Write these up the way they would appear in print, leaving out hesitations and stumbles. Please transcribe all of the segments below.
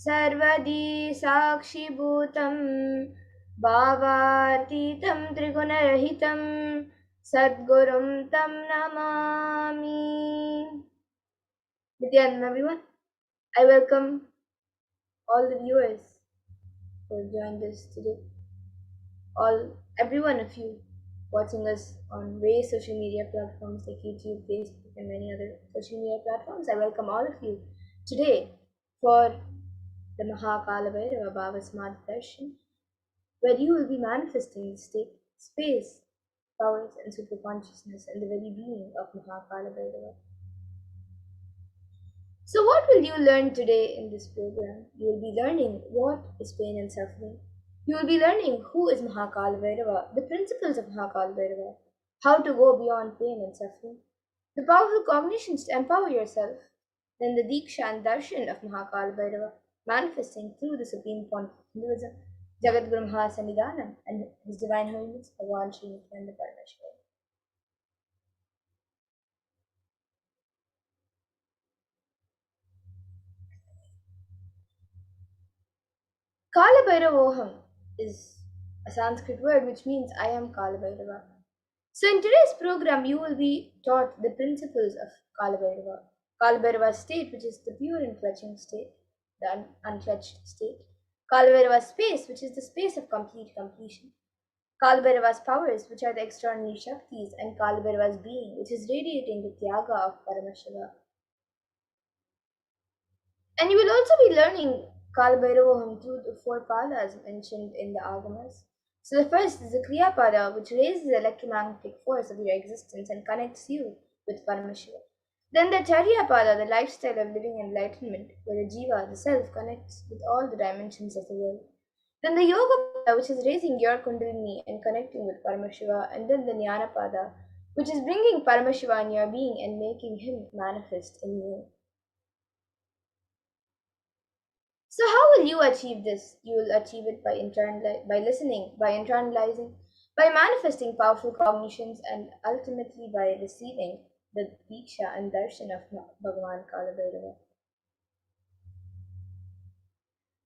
सर्वदी साक्षिभूतं भावातीतं त्रिगुणरहितं सद्गुरुं तं Namami. Nithyananda everyone, I welcome all the viewers who have joined us today. Every one of you watching us on various social media platforms like YouTube, Facebook, and many other social media platforms. I welcome all of you today for the Mahakala Bhairava Bhava Samadhi Darshan, where you will be manifesting the state, space, powers, and super consciousness and the very being of Mahakala Bhairava. So, what will you learn today in this program? You will be learning what is pain and suffering. You will be learning who is Mahakala Bhairava, the principles of Mahakala Bhairava, how to go beyond pain and suffering, the powerful cognitions to empower yourself, then the Diksha and Darshan of Mahakala Bhairava, manifesting through the Supreme Point of Hinduism, Jagat Guru Mahasannidhanam, and His Divine Holiness, Bhagavan Sri Nithyananda Paramashivam. Kala Bhairavoham is a Sanskrit word which means I am Kala Bhairava. So in today's program, you will be taught the principles of Kala Bhairava. Kala Bhairava's state, which is the pure and clutching state, the unclutched state. Kala Bhairava's space, which is the space of complete completion. Kala Bhairava's powers, which are the extraordinary Shaktis, and Kala Bhairava's being, which is radiating the Tyaga of Paramashiva. And you will also be learning Kalabhairavoham through the four padas mentioned in the Agamas. So the first is the Kriya Pada, which raises the electromagnetic force of your existence and connects you with Paramashiva. Then the Charya Pada, the lifestyle of living enlightenment, where the Jiva, the self, connects with all the dimensions of the world. Then the Yoga Pada, which is raising your Kundalini and connecting with Paramashiva. And then the Jnana Pada, which is bringing Paramashiva in your being and making him manifest in you. So how will you achieve this? You will achieve it by listening, by internalizing, by manifesting powerful cognitions, and ultimately by receiving the Diksha and Darshan of Bhagavan Kalabhairava.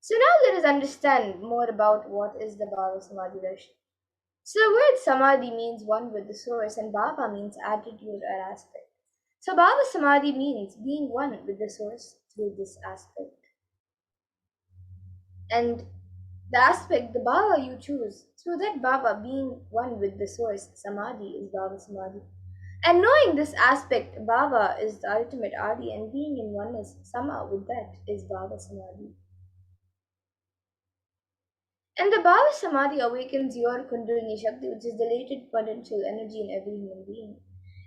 So now let us understand more about what is the Bhava Samadhi Darshan. So the word Samadhi means one with the source and Bhava means attitude or aspect. So Bhava Samadhi means being one with the source through this aspect. And the aspect, the bhava you choose, through that bhava being one with the source, samadhi is bhava samadhi. And knowing this aspect, bhava is the ultimate adi, and being in oneness, sama with that is bhava samadhi. And the bhava samadhi awakens your kundalini shakti, which is the latent potential energy in every human being.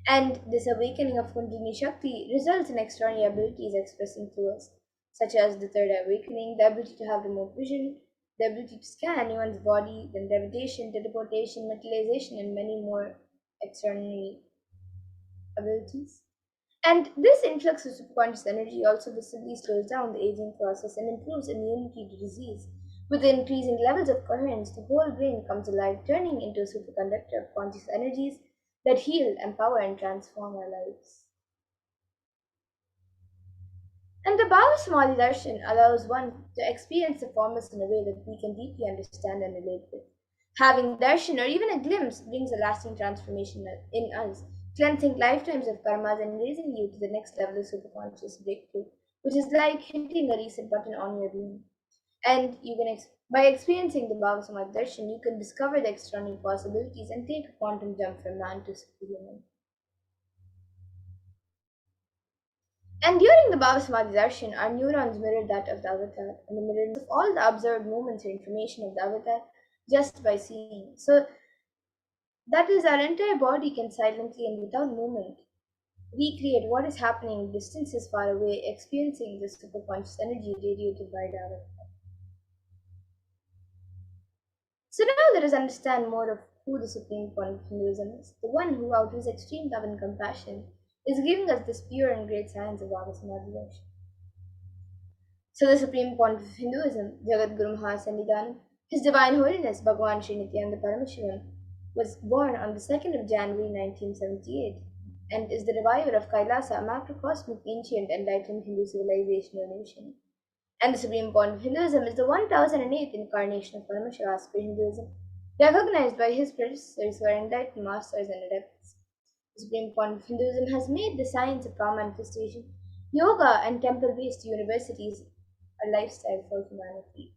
And this awakening of kundalini shakti results in extraordinary abilities expressing through us, such as the third awakening, the ability to have remote vision, the ability to scan anyone's body, then levitation, teleportation, materialization, and many more extraordinary abilities. And this influx of subconscious energy also visibly slows down the aging process and improves immunity to disease. With the increasing levels of coherence, the whole brain comes alive, turning into a superconductor of conscious energies that heal, empower, and transform our lives. And the Bhava Samadhi Darshan allows one to experience the formless in a way that we can deeply understand and relate with. Having darshan or even a glimpse brings a lasting transformation in us, cleansing lifetimes of karmas and raising you to the next level of superconscious breakthrough, which is like hitting a reset button on your being. And you can, by experiencing the Bhava Samadhi Darshan, you can discover the extraordinary possibilities and take a quantum jump from man to superhuman. And during the Bhava Samadhi darshan, our neurons mirror that of the avatar, and the mirror of all the observed movements or information of the avatar just by seeing. So that is, our entire body can silently and without movement recreate what is happening distances far away, experiencing this superconscious energy radiated by the avatar. So now let us understand more of who the Supreme Point of Hinduism is, the one who, out of his extreme love and compassion, is giving us this pure and great science of Bhava Samadhi darshan. So the Supreme Point of Hinduism, Jagat Guru Mahasannidhanam, His Divine Holiness Bhagavan Sri Nithyananda Paramashivam, was born on the 2nd of January 1978 and is the reviver of Kailasa, a macrocosmic, ancient, enlightened Hindu civilization or nation. And the supreme point of Hinduism is the 1008th incarnation of Paramashiva Hinduism, recognized by his predecessors who are enlightened masters and adepts. The supreme point of Hinduism has made the science of power manifestation, yoga, and temple based universities a lifestyle for humanity.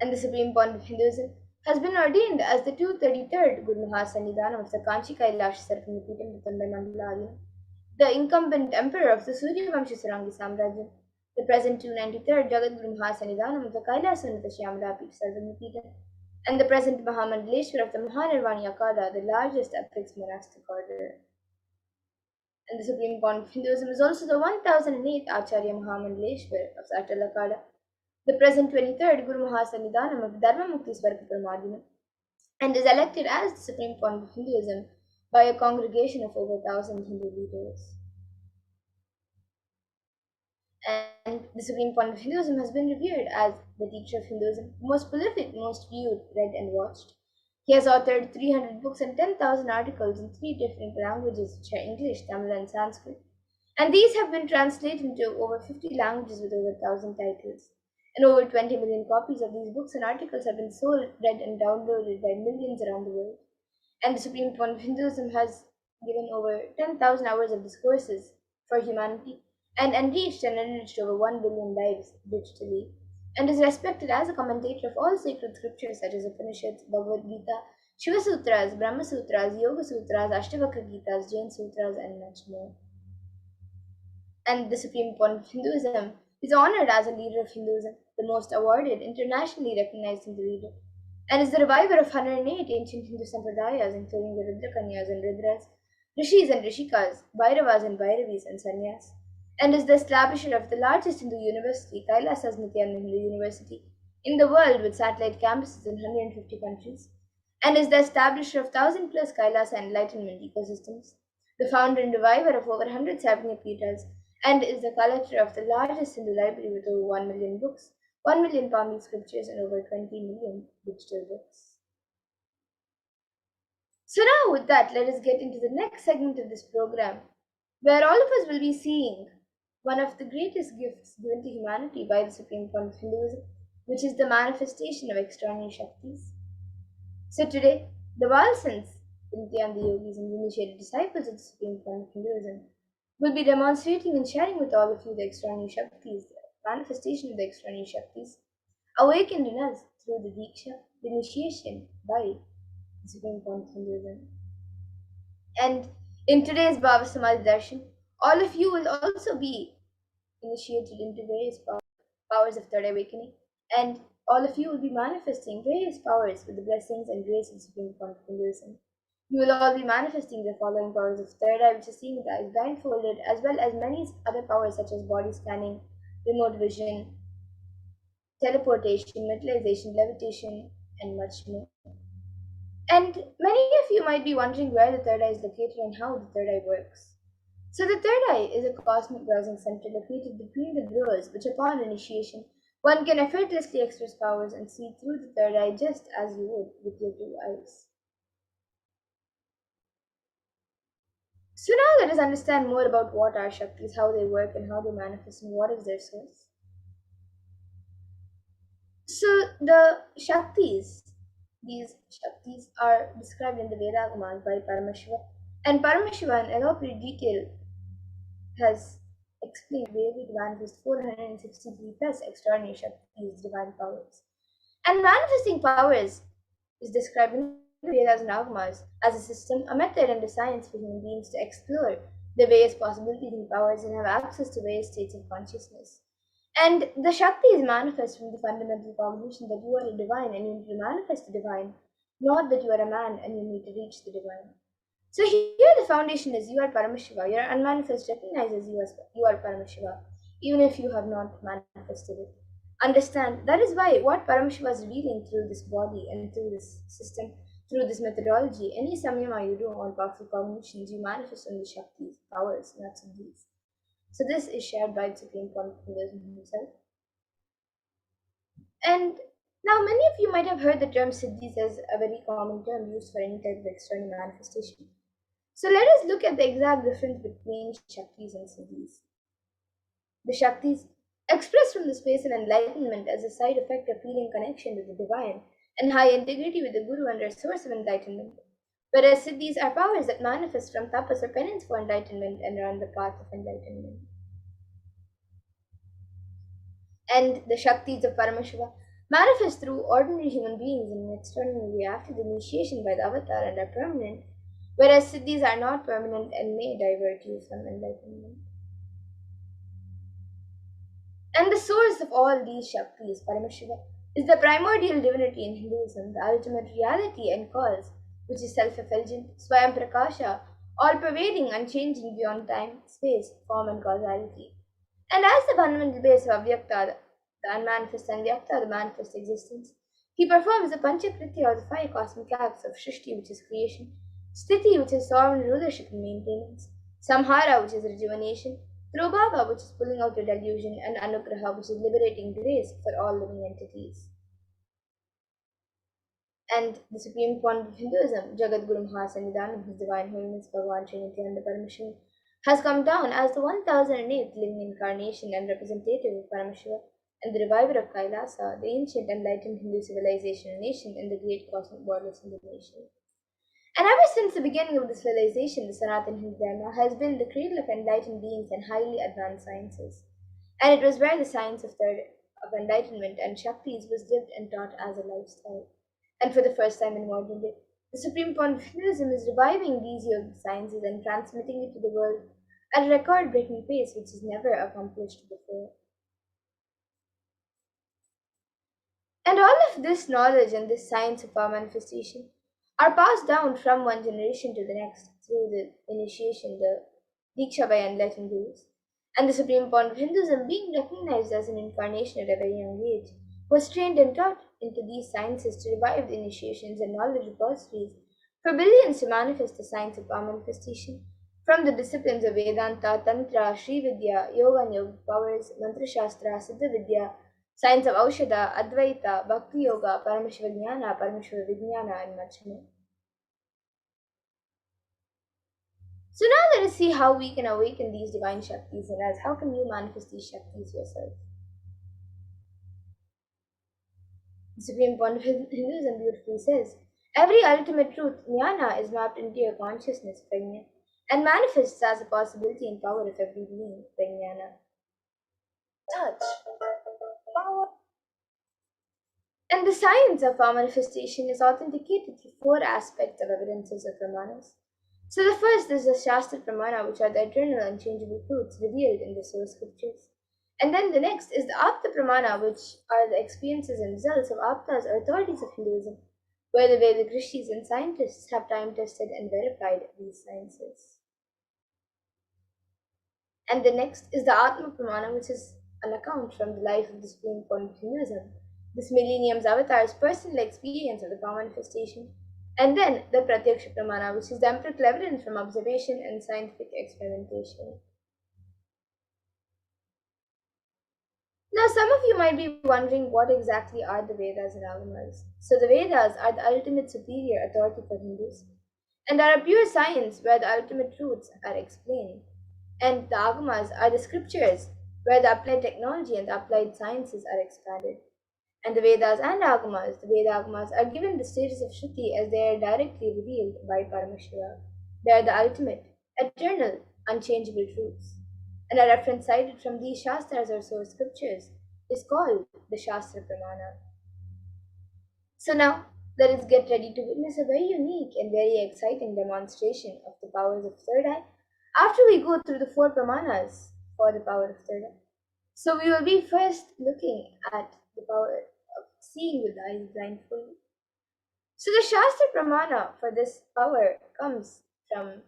And the supreme point of Hinduism has been ordained as the 233rd Guru Mahasannidhanam of the Kanchi Kailash Sarpanipītam Mandala, the incumbent emperor of the Suryavamsha Sarangi Samrajyam, the present 293rd Jagadguru Mahasannidhanam of the Kailasannatha Shyamalapi Sarvanipītam, and the present Mahamandaleshwar of the Mahanirvani Akada, the largest affixed monastic order. And the supreme point of Hinduism is also the 1008th Acharya Mahamandaleshwar of the Atal Akada, the present 23rd Guru Mahasannidhanam of Dharma Mukti Swarga Paramadhinam, and is elected as the supreme point of Hinduism by a congregation of over 1,000 Hindu leaders. And the supreme point of Hinduism has been revered as the teacher of Hinduism, most prolific, most viewed, read, and watched. He has authored 300 books and 10,000 articles in 3 different languages, which are English, Tamil, and Sanskrit. And these have been translated into over 50 languages with over 1,000 titles. And over 20 million copies of these books and articles have been sold, read, and downloaded by millions around the world. And the supreme point of Hinduism has given over 10,000 hours of discourses for humanity and enriched and enriched over 1 billion lives digitally, and is respected as a commentator of all sacred scriptures such as Upanishads, Bhagavad Gita, Shiva Sutras, Brahma Sutras, Yoga Sutras, Ashtavakra Gitas, Jain Sutras, and much more. And the supreme point of Hinduism is honored as a leader of Hinduism, the most awarded, internationally recognized Hindu leader, and is the reviver of 108 ancient Hindu sampradayas, including the Rudrakanyas and Rudras, Rishis and Rishikas, Bhairavas and Bhairavis, and Sannyas, and is the establisher of the largest Hindu university, HDH Nithyananda University, in the world with satellite campuses in 150 countries, and is the establisher of 1,000 plus Kailasa enlightenment ecosystems, the founder and reviver of over 100 Savanya Peethas, and is the collector of the largest Hindu library with over 1 million books, 1 million Pali scriptures, and over 20 million digital books. So now with that, let us get into the next segment of this program, where all of us will be seeing one of the greatest gifts given to humanity by the Supreme Point of Hinduism, which is the manifestation of extraordinary Shaktis. So today, the Valsans, Nithyananda yogis and initiated disciples of the Supreme Point of Hinduism, will be demonstrating and sharing with all of you the extraordinary Shaktis, the manifestation of the extraordinary Shaktis, awakened in us through the Diksha, the initiation by the Supreme Point of Hinduism. And in today's Bhava Samadhi Darshan, all of you will also be initiated into various powers of third awakening, and all of you will be manifesting various powers with the blessings and grace of Supreme Point of Hinduism. You will all be manifesting the following powers of third eye, which is seeing with eyes blindfolded, as well as many other powers such as body scanning, remote vision, teleportation, materialization, levitation, and much more. And many of you might be wondering where the third eye is located and how the third eye works. So the third eye is a cosmic browsing center located between the growers, which upon initiation, one can effortlessly express powers and see through the third eye just as you would with your two eyes. So now let us understand more about what are Shaktis, how they work and how they manifest and what is their source. So the Shaktis, these Shaktis are described in the Vedagamas by Paramashiva, and Paramashiva in elaborate detail has explained where we manifest 463 plus extraordinary Shaktis, divine powers. And manifesting powers is described in the Vedas and Agamas as a system, a method, and a science for human beings to explore the various possibilities and powers and have access to various states of consciousness. And the Shakti is manifest from the fundamental cognition that you are a divine and you need to manifest the divine, not that you are a man and you need to reach the divine. So here the foundation is you are Paramashiva. Your unmanifest recognizes you as you are Paramashiva, even if you have not manifested it. Understand that is why what Paramashiva is revealing through this body and through this system, through this methodology, any samyama you do on powerful cognitions, you manifest on the Shaktis, powers, not siddhis. So this is shared by the Supreme Point of Hinduism himself. And now many of you might have heard the term siddhis as a very common term used for any type of external manifestation. So let us look at the exact difference between Shaktis and Siddhis. The Shaktis expressed from the space of enlightenment as a side effect of feeling connection with the divine and high integrity with the Guru under source of enlightenment. Whereas siddhis are powers that manifest from tapas or penance for enlightenment and are on the path of enlightenment. And the Shaktis of Paramashiva manifest through ordinary human beings in an extraordinary way after the initiation by the avatar and are permanent, whereas siddhis are not permanent and may divert you from enlightenment. And the source of all these Shaktis, Paramashiva, is the primordial divinity in Hinduism, the ultimate reality and cause, which is self-effulgent, Swayam Prakasha, all-pervading, unchanging beyond time, space, form and causality. And as the fundamental base of Avyakta, the unmanifest, and Vyakta, the manifest existence, he performs the Panchakritya or the five cosmic acts of Shrishti, which is creation, Sthiti, which is sovereign rulership and maintenance, Samhara, which is rejuvenation, Prabhava, which is pulling out a delusion, and Anugraha, which is liberating grace for all living entities. And the supreme point of Hinduism, Jagat Guru Mahasannidhanam, His Divine Holiness Bhagavan Sri Nithyananda Paramashivam, has come down as the 1008th living incarnation and representative of Paramashiva and the reviver of Kailasa, the ancient enlightened Hindu civilization and nation in the great cosmic borders of the nation. And ever since the beginning of this civilization, the Sanatana Hindu Dharma has been the cradle of enlightened beings and highly advanced sciences. And it was where the science of enlightenment and Shaktis was lived and taught as a lifestyle. And for the first time in modern day, the supreme point of Hinduism is reviving these yogic sciences and transmitting it to the world at a record-breaking pace which is never accomplished before. And all of this knowledge and this science of our manifestation are passed down from one generation to the next through the initiation, the Diksha by enlightened gurus. And the supreme point of Hinduism, being recognized as an incarnation at a very young age, was trained and taught into these sciences to revive the initiations and knowledge repositories for billions to manifest the science of our manifestation from the disciplines of Vedanta, Tantra, Sri Vidya, Yoga and Yogic powers, Mantra Shastra, Siddha Vidya, science of Aushadha, Advaita, Bhakti Yoga, Paramashiva Jnana, Paramashiva Vijnana, and much more. So now let us see how we can awaken these divine Shaktis in us. How can you manifest these Shaktis yourself? The Supreme Point of Hinduism beautifully says, every ultimate truth, jnana, is mapped into your consciousness, prajna, and manifests as a possibility and power of every being, prajnana. Touch. Power. And the science of our manifestation is authenticated through four aspects of evidences of Brahmanas. So the first is the Shastra Pramana, which are the eternal unchangeable truths revealed in the source scriptures. And then the next is the Apta Pramana, which are the experiences and results of Aptas or authorities of Hinduism, where the Vedic rishis and scientists have time tested and verified these sciences. And the next is the Atma Pramana, which is an account from the life of the Supreme Point of Hinduism, this millennium's avatar's personal experience of the power manifestation. And then the Pratyaksha Pramana, which is the empirical evidence from observation and scientific experimentation. Now, some of you might be wondering what exactly are the Vedas and Agamas. So, the Vedas are the ultimate superior authority for Hindus and are a pure science where the ultimate truths are explained. And the Agamas are the scriptures where the applied technology and the applied sciences are expanded. And the Vedas and Agamas, the Veda Agamas, are given the status of Shruti as they are directly revealed by Paramashiva. They are the ultimate, eternal, unchangeable truths. And a reference cited from these Shastras or source scriptures is called the Shastra Pramana. So now, let us get ready to witness a very unique and very exciting demonstration of the powers of third eye after we go through the four Pramanas for the power of third eye. So we will be first looking at the power of seeing with the eyes blindfolded. So the Shastra Pramana for this power comes from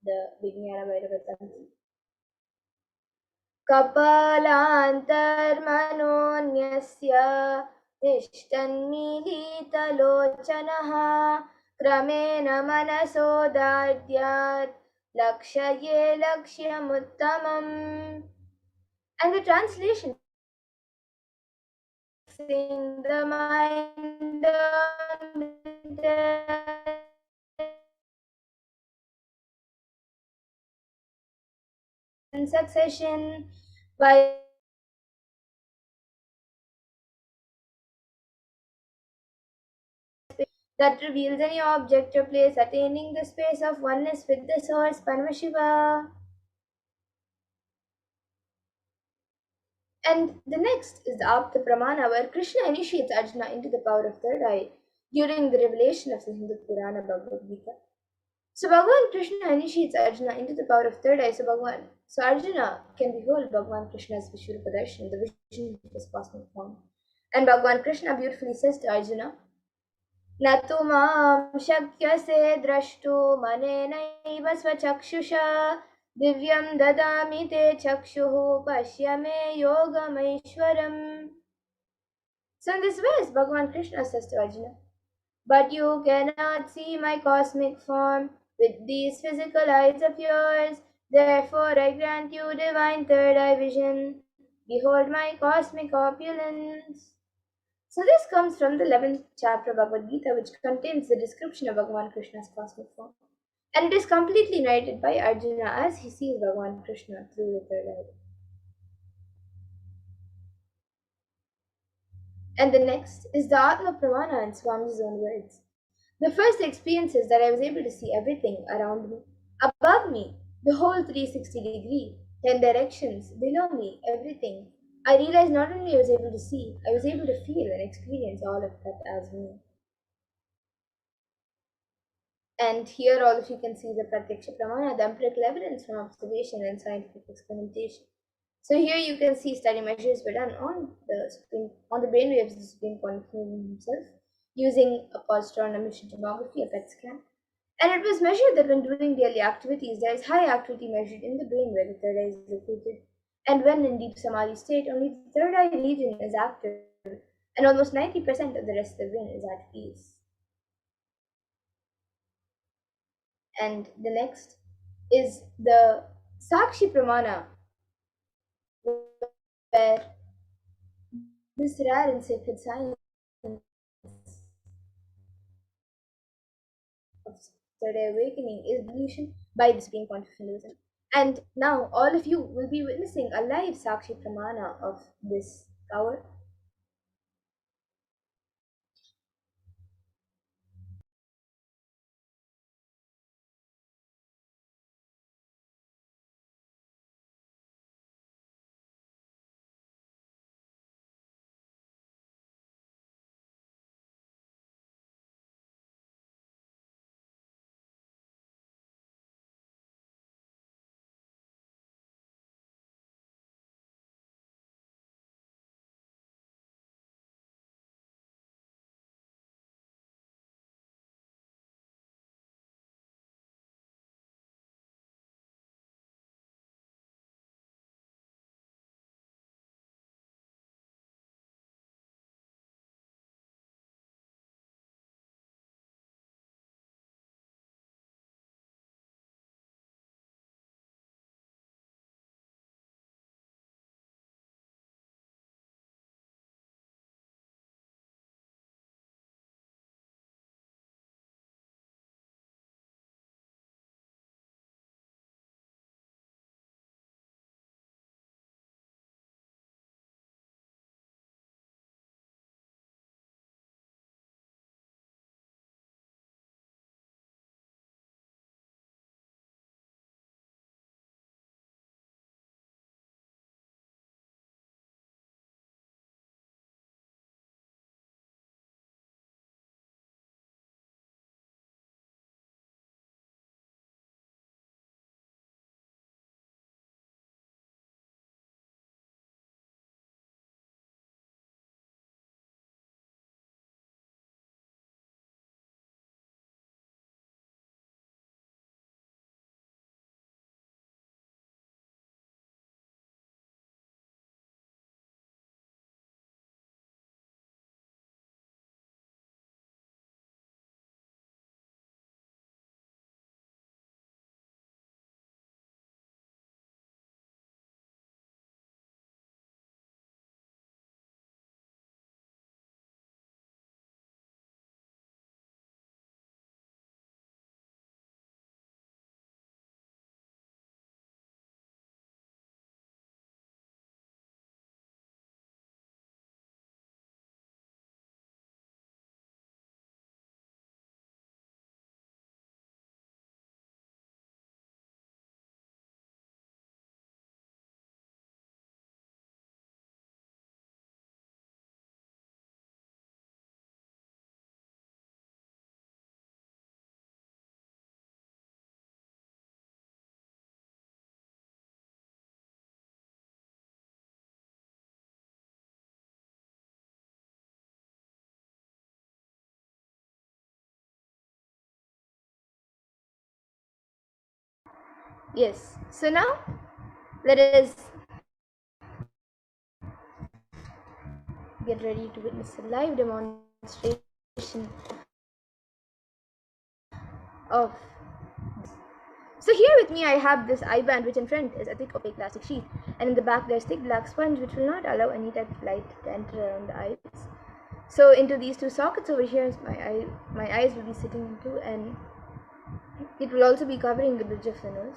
the Vijnana Bhairava Tantra. कपालान्तर्मनोऽन्यस्य तिष्ठन्मीलितलोचनः क्रमेण मनसोदार्द्यात् लक्ष्ये लक्ष्यमुत्तमम्. And the translation, fixing the mind on the in succession by that reveals any object or place attaining the space of oneness with the source Paramashiva. And the next is the Apta Pramana, where Krishna initiates Arjuna into the power of third eye during the revelation of the Hindu Purana Bhagavad Gita. So Bhagavan Krishna initiates Arjuna into the power of third eye. So Arjuna can behold Bhagavan Krishna's Vishwarupa Darshan, the vision of his cosmic form. And Bhagavan Krishna beautifully says to Arjuna, न तु मां शक्यसे द्रष्टुम् अनेनैव स्वचक्षुषा दिव्यं ददामि ते चक्षुः पश्य मे योगमैश्वरम्. So in this verse, Bhagavan Krishna says to Arjuna, but you cannot see my cosmic form with these physical eyes of yours. Therefore, I grant you divine third eye vision. Behold my cosmic opulence. So this comes from the 11th chapter of Bhagavad Gita, which contains the description of Bhagavan Krishna's cosmic form. And it is completely narrated by Arjuna as he sees Bhagavan Krishna through the third eye. And the next is the Atma Pramana in Swami's own words. The first experience is that I was able to see everything around me, above me, the whole 360 degree, 10 directions, below me, everything. I realized not only I was able to see, I was able to feel and experience all of that as me. And here all of you can see the Pratyaksha Pramana, the empirical evidence from observation and scientific experimentation. So here you can see study measures were done on the brainwaves of the Supreme Controller himself, using a positron emission tomography, a PET scan. And it was measured that when doing daily activities, there is high activity measured in the brain where the third eye is located. And when in deep samadhi state, only the third eye region is active, and almost 90% of the rest of the brain is at peace. And the next is the Sakshi Pramana, where this rare and sacred science of third eye awakening is evolution by the Supreme Pontifical. And now all of you will be witnessing a live Sakshi Pramana of this power. Yes. So now let us get ready to witness a live demonstration of. So here with me I have this eye band, which in front is a thick opaque plastic sheet, and in the back there's thick black sponge which will not allow any type of light to enter around the eyes. So into these two sockets over here my eyes will be sitting into, and it will also be covering the bridge of the nose.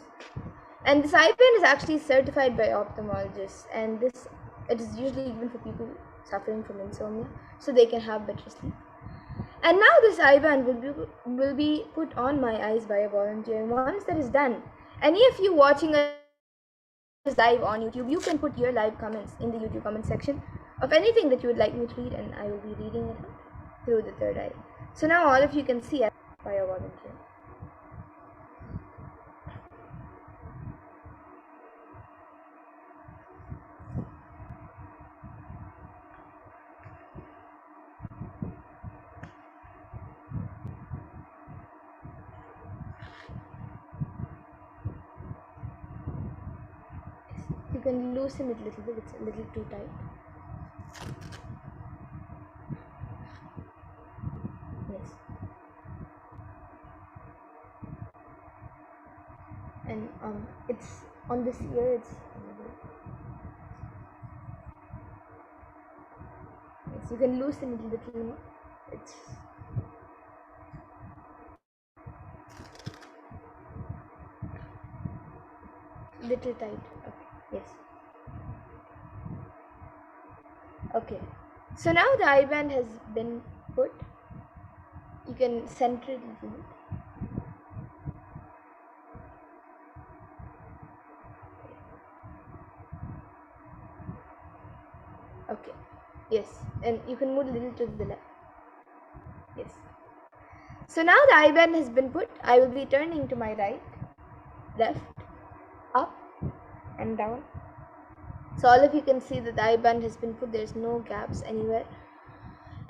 And this eye band is actually certified by ophthalmologists, and this it is usually given for people suffering from insomnia, so they can have better sleep. And now this eye band will be put on my eyes by a volunteer. And once that is done, any of you watching us live on YouTube, you can put your live comments in the YouTube comment section of anything that you would like me to read, and I will be reading it out through the third eye. So now all of you can see it by a volunteer. You can loosen it a little bit, it's a little too tight. Yes. And it's on this ear, it's yes, you can loosen it a little, it's little tight. Okay, yes. Okay, so now the eye band has been put. You can center it a little bit. Okay, yes, and you can move a little to the left. Yes. So now the eye band has been put. I will be turning to my right, left, up, and down. So all of you can see that the eye band has been put. There's no gaps anywhere.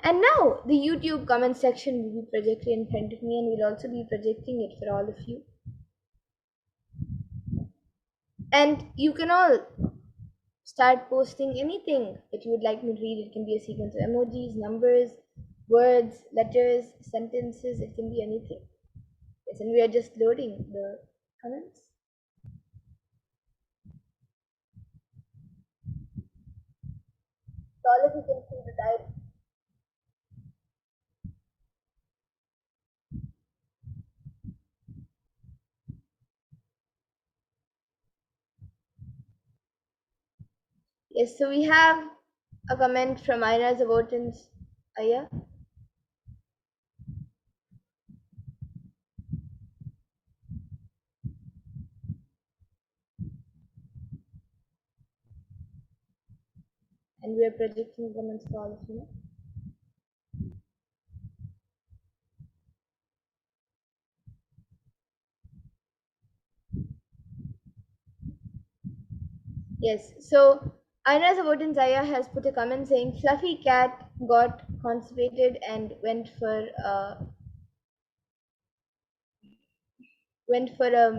And now the YouTube comment section will be projected in front of me, and we'll also be projecting it for all of you. And you can all start posting anything that you would like me to read. It can be a sequence of emojis, numbers, words, letters, sentences. It can be anything. Yes, and we are just loading the comments. So all of you can see that I. Yes, so we have a comment from Ira Zabotin's Aya. And we are projecting comments for all of you. Yes, so Aina Sabotin Zaya has put a comment saying fluffy cat got constipated and went for a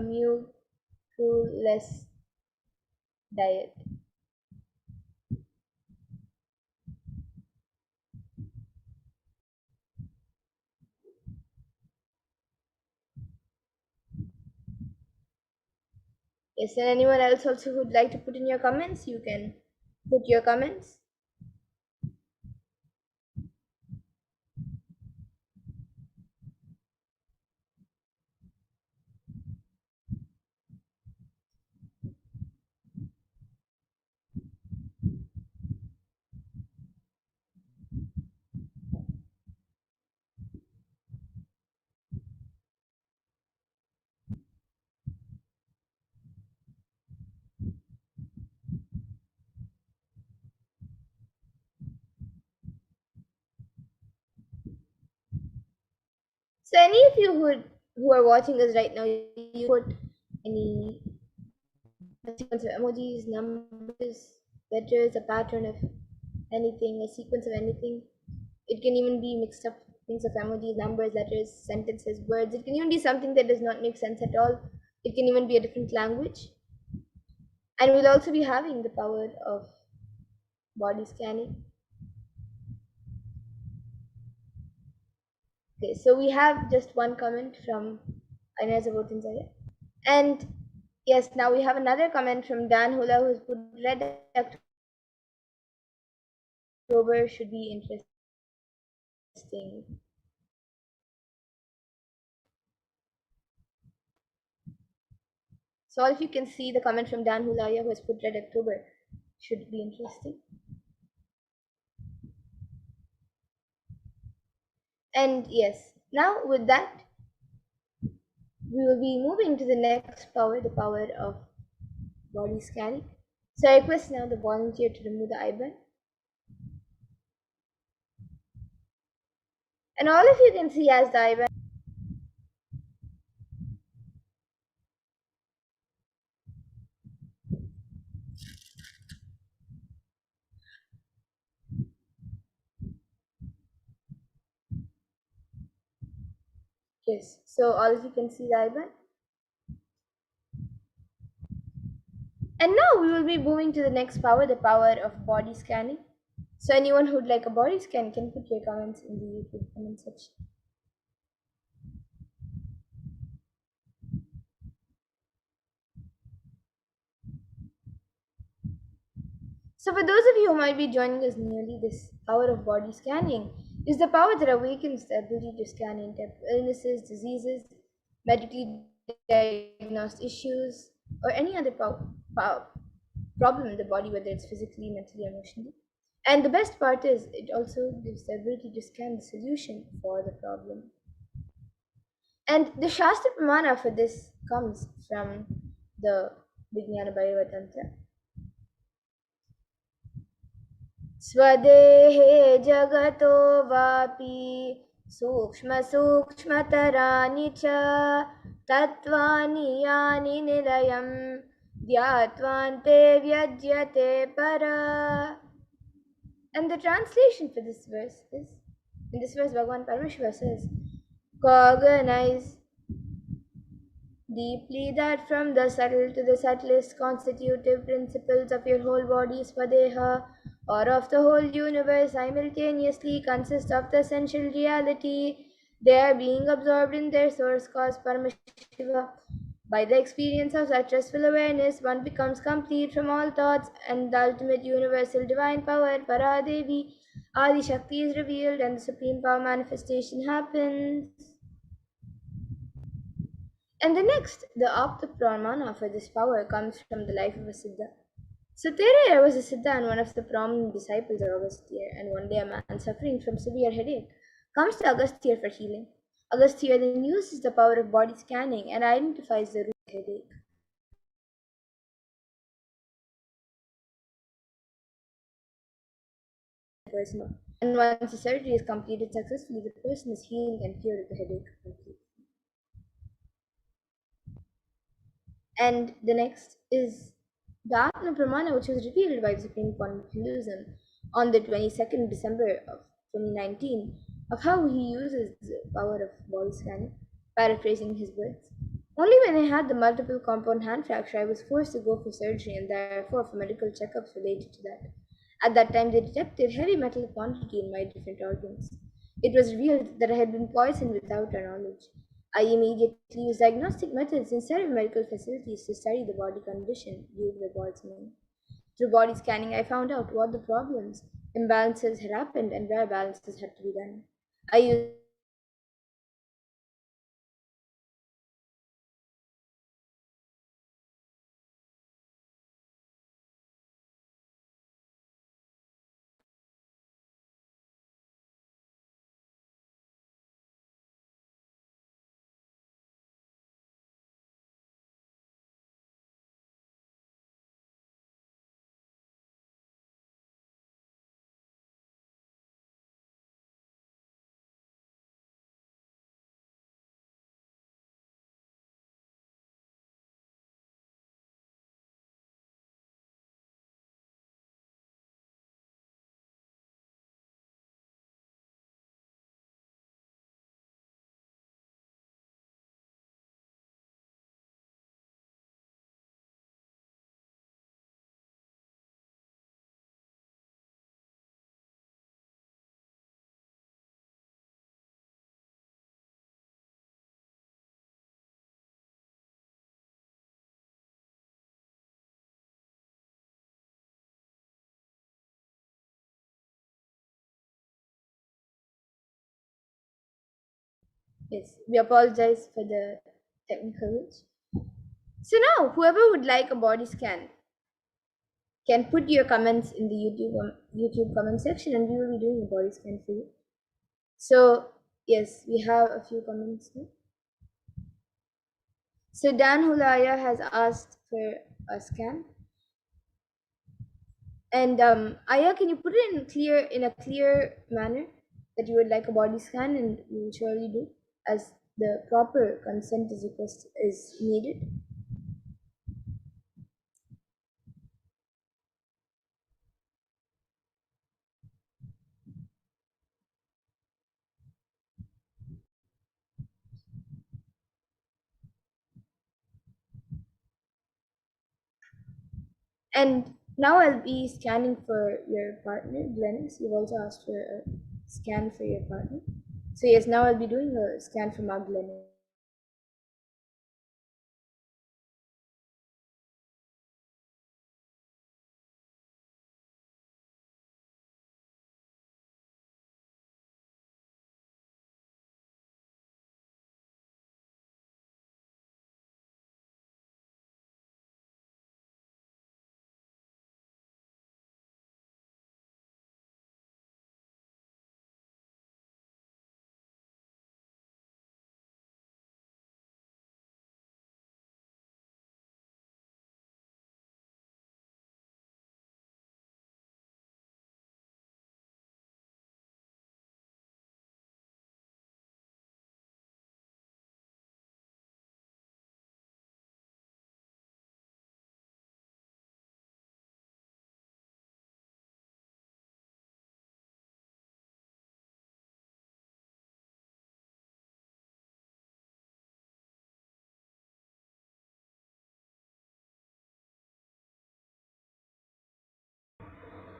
mucus diet. Yes, and anyone else also who'd like to put in your comments, you can put your comments. So any of you who are watching us right now, you put any sequence of emojis, numbers, letters, a pattern of anything, a sequence of anything. It can even be mixed up things of emojis, numbers, letters, sentences, words. It can even be something that does not make sense at all. It can even be a different language. And we'll also be having the power of body scanning. Okay, so we have just one comment from Inez Abotinzaya. And yes, now we have another comment from Dan Hula who's put red October should be interesting. So if you can see the comment from Dan Hulaya who has put red October should be interesting. And yes, now with that, we will be moving to the next power, the power of body scanning. So I request now the volunteer to remove the eyeband. And all of you can see as the eyeband. Yes, so all of you can see the eyeband. And now we will be moving to the next power, the power of body scanning. So anyone who'd like a body scan can put your comments in the YouTube comment section. So for those of you who might be joining us newly, this power of body scanning is the power that awakens the ability to scan in-depth illnesses, diseases, medically diagnosed issues, or any other problem in the body, whether it's physically, mentally, emotionally. And the best part is it also gives the ability to scan the solution for the problem. And the Shastra Pramana for this comes from the Vijnana Bhairava Tantra. स्वदेहे जगतो वापि सूक्ष्मसूक्ष्मतराणि च तत्त्वानि यानि निलयं ध्यात्वान्ते व्यज्यते para. And the translation for this verse is, in this verse Bhagavan Paramashiva says, cognize deeply that from the subtle to the subtlest constitutive principles of your whole body, Swadeha, or of the whole universe, simultaneously consist of the essential reality. They are being absorbed in their source cause, Paramashiva. By the experience of such restful awareness, one becomes complete from all thoughts, and the ultimate universal divine power, Paradevi, Adi Shakti is revealed, and the supreme power manifestation happens. And the next, the Apta Pramana for this power comes from the life of a Siddha. So Teraya was a Siddha and one of the prominent disciples of Agastya, and one day a man suffering from severe headache comes to Agastya for healing. Agastya then uses the power of body scanning and identifies the root of the headache. And once the surgery is completed successfully, the person is healed and cured of the headache completely. And the next is the Atma Pramana, which was revealed by the Supreme Court of Hinduism on the 22nd December of 2019, of how he uses the power of body scanning, paraphrasing his words. Only when I had the multiple compound hand fracture, I was forced to go for surgery and therefore for medical checkups related to that. At that time, they detected heavy metal quantity in my different organs. It was revealed that I had been poisoned without our knowledge. I immediately used diagnostic methods in several medical facilities to study the body condition due to the poisoning. Through body scanning, I found out what the problems, imbalances had happened, and where balances had to be done. I used Yes, we apologize for the technical glitch. So now, whoever would like a body scan can put your comments in the YouTube comment section, and we will be doing a body scan for you. So yes, we have a few comments now. So Dan Hulaya has asked for a scan, and Aya, can you put it in a clear manner that you would like a body scan, and we will surely do, as the proper consent is needed. And now I'll be scanning for your partner, Glennis. You've also asked for a scan for your partner. So yes, now I'll be doing a scan for Mark Glennis.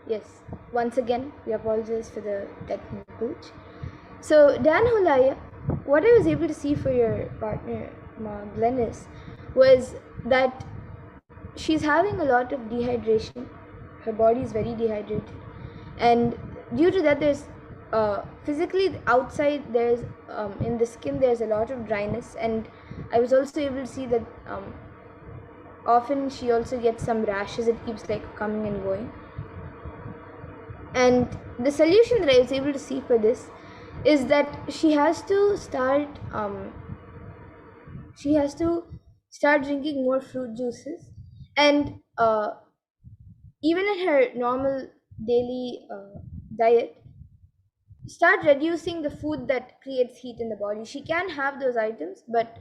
Yes, once again, we apologize for the technical glitch. So, Dan Hulaya, what I was able to see for your partner, Glennis, was that she's having a lot of dehydration. Her body is very dehydrated. And due to that, there's physically outside, there's in the skin, there's a lot of dryness. And I was also able to see that often she also gets some rashes. It keeps like coming and going. And the solution that I was able to see for this is that she has to start drinking more fruit juices, and even in her normal daily diet, start reducing the food that creates heat in the body. She can have those items, but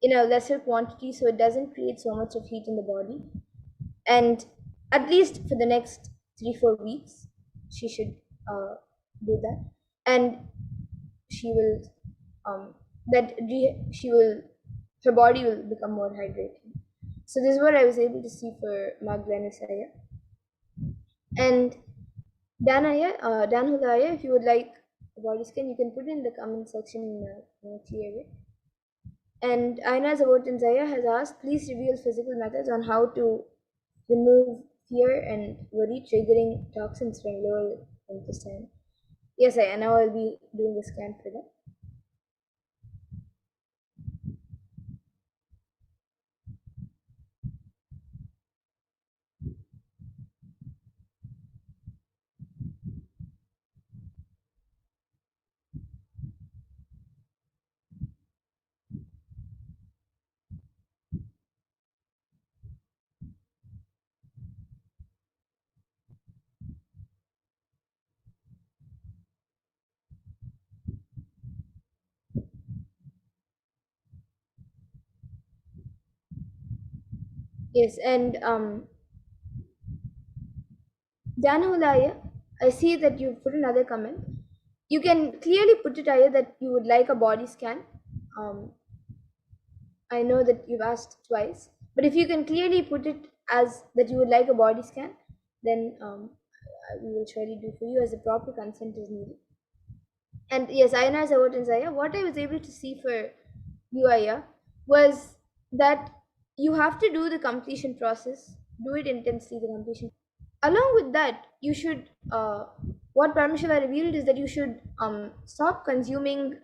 in a lesser quantity, so it doesn't create so much of heat in the body. And at least for the next 3-4 weeks, she should do that, and she will she will her body will become more hydrated. So this is what I was able to see for Magdalena Saya. And Dan Hulaya, if you would like a body scan, you can put it in the comment section in a clear way. And Aina Zawotin Zaya has asked, please reveal physical methods on how to remove fear and worry triggering toxins from lower intestine. Yes, I now I'll be doing the scan for that. Yes, and Dan Hulaya, I see that you put another comment. You can clearly put it Aya that you would like a body scan. Um, I know that you've asked twice, but if you can clearly put it as that you would like a body scan, then we will surely do for you as a proper consent is needed. And yes, Ayana Zawat and Zaya, what I was able to see for you, Aya, was that you have to do the completion process, do it intensely, the completion. Along with that, you should, what Paramashiva revealed is that you should stop consuming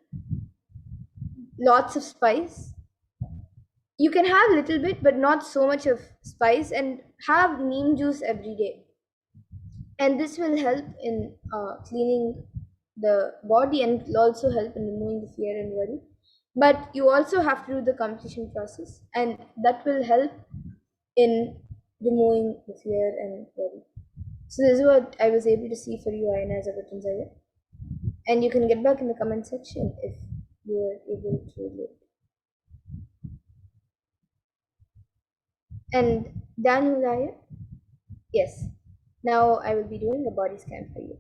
lots of spice. You can have a little bit, but not so much of spice, and have neem juice every day. And this will help in cleaning the body, and it will also help in removing the fear and worry. But you also have to do the completion process, and that will help in removing the fear and worry. So this is what I was able to see for you, Ayana, as a Vatanzaya. And you can get back in the comment section if you are able to relate. And Dan Hulaya, yes. Now I will be doing a body scan for you.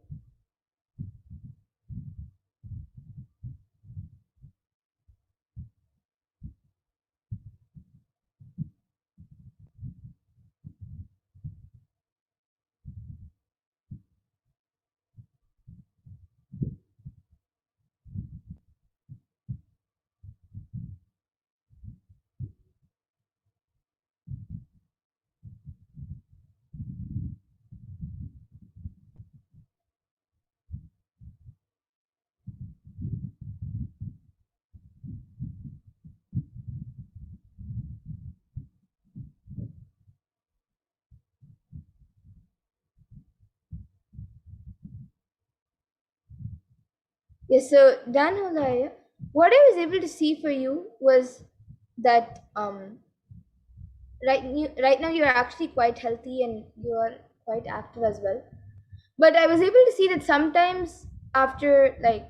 Yes, so Dan Hulaya, what I was able to see for you was that right now you're actually quite healthy and you're quite active as well. But I was able to see that sometimes after like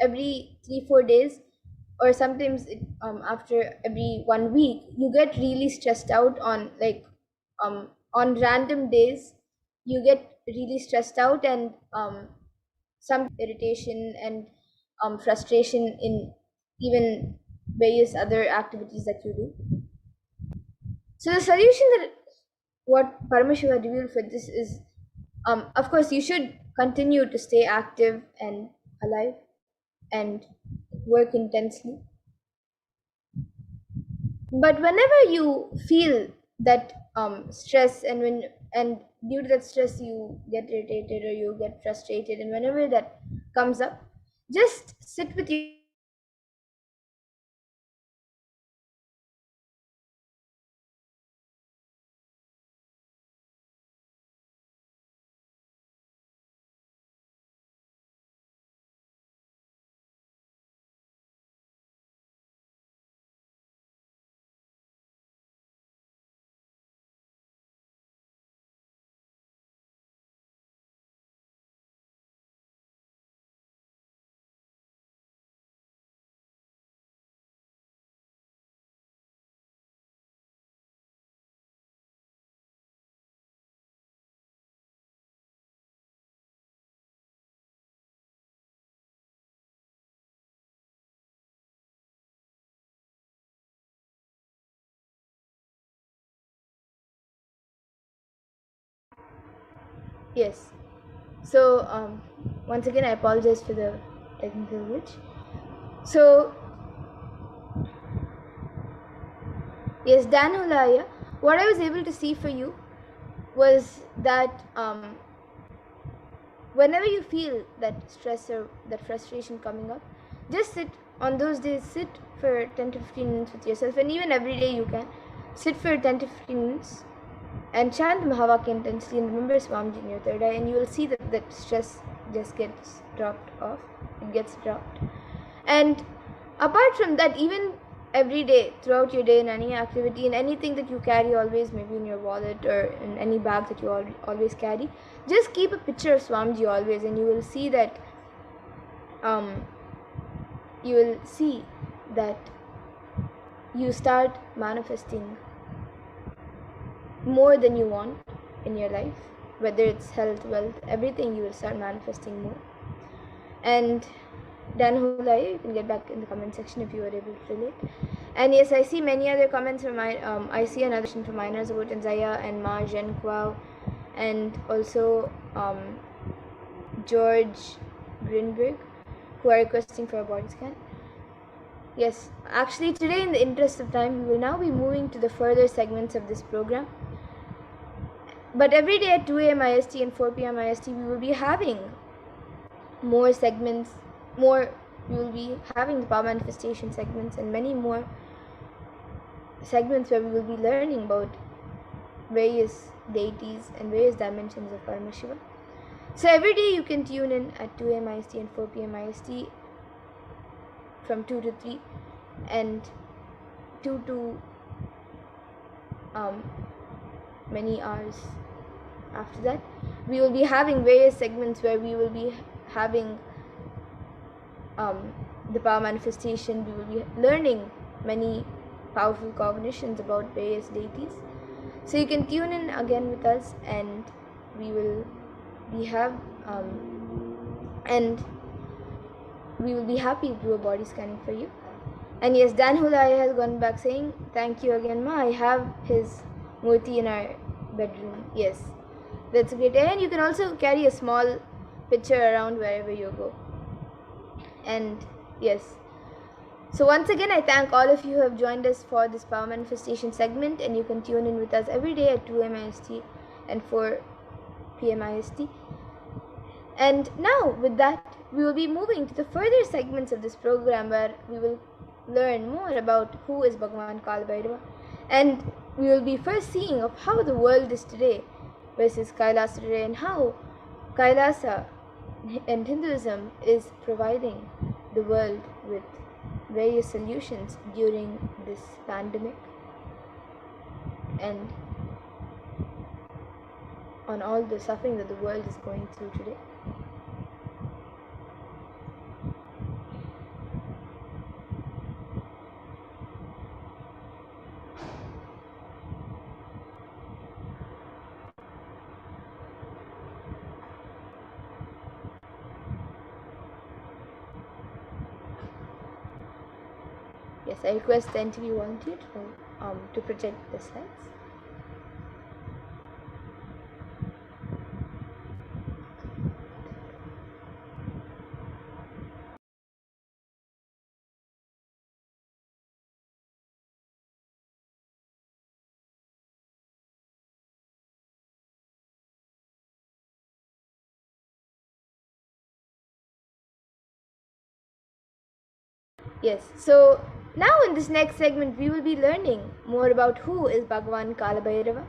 every 3-4 days, or sometimes after every 1 week, you get really stressed out on on random days. You get really stressed out, and some irritation and frustration in even various other activities that you do. So the solution that what Paramashiva revealed for this is, of course, you should continue to stay active and alive and work intensely. But whenever you feel that stress, and due to that stress you get irritated or you get frustrated, and whenever that comes up, just sit with you. Yes. So once again, I apologize for the technical glitch. So yes, Dan Hulaya, what I was able to see for you was that whenever you feel that stress or that frustration coming up, just sit on those days, sit for 10 to 15 minutes with yourself, and even every day you can sit for 10 to 15 minutes and chant the Mahavakya intensely and remember Swamiji in your third eye, and you will see that that stress just gets dropped off. It gets dropped. And apart from that, even every day, throughout your day, in any activity, in anything that you carry always, maybe in your wallet or in any bag that you always carry, just keep a picture of Swamiji always, and you will see that you will see that you start manifesting more than you want in your life, whether it's health, wealth, everything. You will start manifesting more. And Dan Hulai, you can get back in the comment section if you were able to relate. And yes, I see many other comments from my I see another question from Miners about Tanzaya and Ma Zhen Kwao, and also George Grinberg, who are requesting for a body scan. Yes, actually today, in the interest of time, we will now be moving to the further segments of this program. But every day at 2 a.m. IST and 4 p.m. IST, we will be having more segments, more we will be having the power manifestation segments and many more segments where we will be learning about various deities and various dimensions of Paramashiva. So every day you can tune in at 2 a.m. IST and 4 p.m. IST from 2 to 3 and 2 to many hours after that. We will be having various segments where we will be having the power manifestation. We will be learning many powerful cognitions about various deities. So you can tune in again with us, and we have and we will be happy to do a body scanning for you. And yes, Dan Hulai has gone back saying, thank you again, Ma. I have his murti in our bedroom. Yes, that's great. And you can also carry a small picture around wherever you go. And yes, so once again, I thank all of you who have joined us for this power manifestation segment, and you can tune in with us every day at 2 a.m. IST and 4 p.m. IST. And now, with that, we will be moving to the further segments of this program where we will learn more about who is Bhagavan Kalabhairava, and we will be first seeing of how the world is today versus Kailasa today, and how Kailasa and Hinduism is providing the world with various solutions during this pandemic and on all the suffering that the world is going through today. Yes, I request the NTV volunteer to project the slides. Yes, so now in this next segment, we will be learning more about who is Bhagavan Kalabhairava.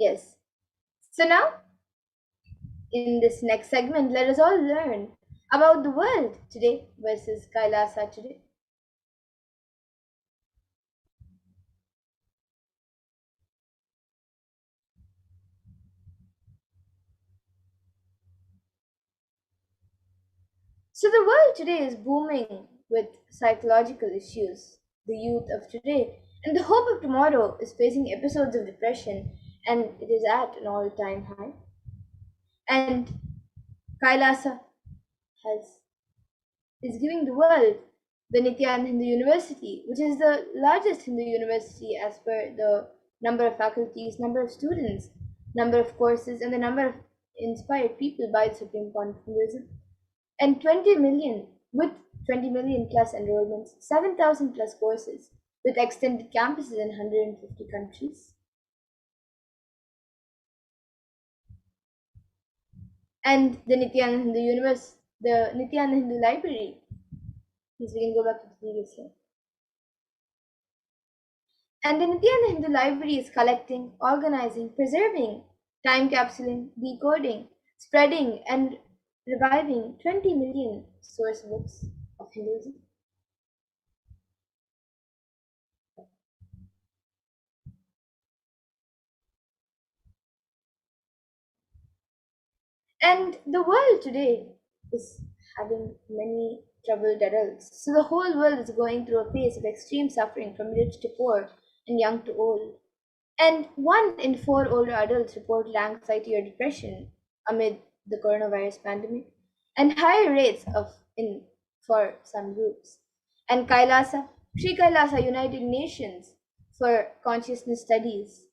Yes. So now, in this next segment, let us all learn about the world today versus Kailasa today. So the world today is booming with psychological issues. The youth of today and the hope of tomorrow is facing episodes of depression, and it is at an all-time high. And Kailasa has is giving the world the Nithyananda Hindu University, which is the largest Hindu university as per the number of faculties, number of students, number of courses, and the number of inspired people by the Supreme Court of Hinduism. And 20 million, with 20 million plus enrollments, 7,000 plus courses, with extended campuses in 150 countries. And the Nithyananda Hindu Universe, the Nithyananda Hindu Library, please we can go back to the previous slide. And the Nithyananda Hindu Library is collecting, organizing, preserving, time capsuling, decoding, spreading, and reviving 20 million source books of Hinduism. And the world today is having many troubled adults. So the whole world is going through a phase of extreme suffering from rich to poor and young to old. And 1 in 4 older adults reported anxiety or depression amid the coronavirus pandemic, and higher rates of in for some groups. And Kailasa, Sri Kailasa United Nations for Consciousness Studies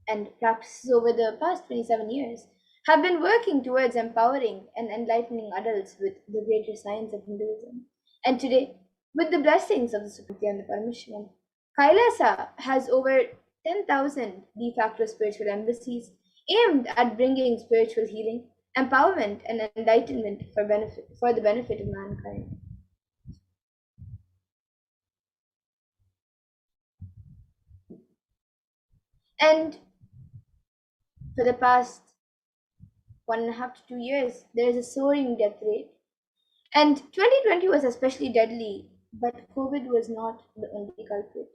and practices over the past 27 years have been working towards empowering and enlightening adults with the greater science of Hinduism. And today, with the blessings of the Supreme Paramashivoham, Kailasa has over 10,000 de facto spiritual embassies aimed at bringing spiritual healing, empowerment, and enlightenment for the benefit of mankind. And for the past 1.5 to 2 years, there is a soaring death rate. And 2020 was especially deadly, but COVID was not the only culprit.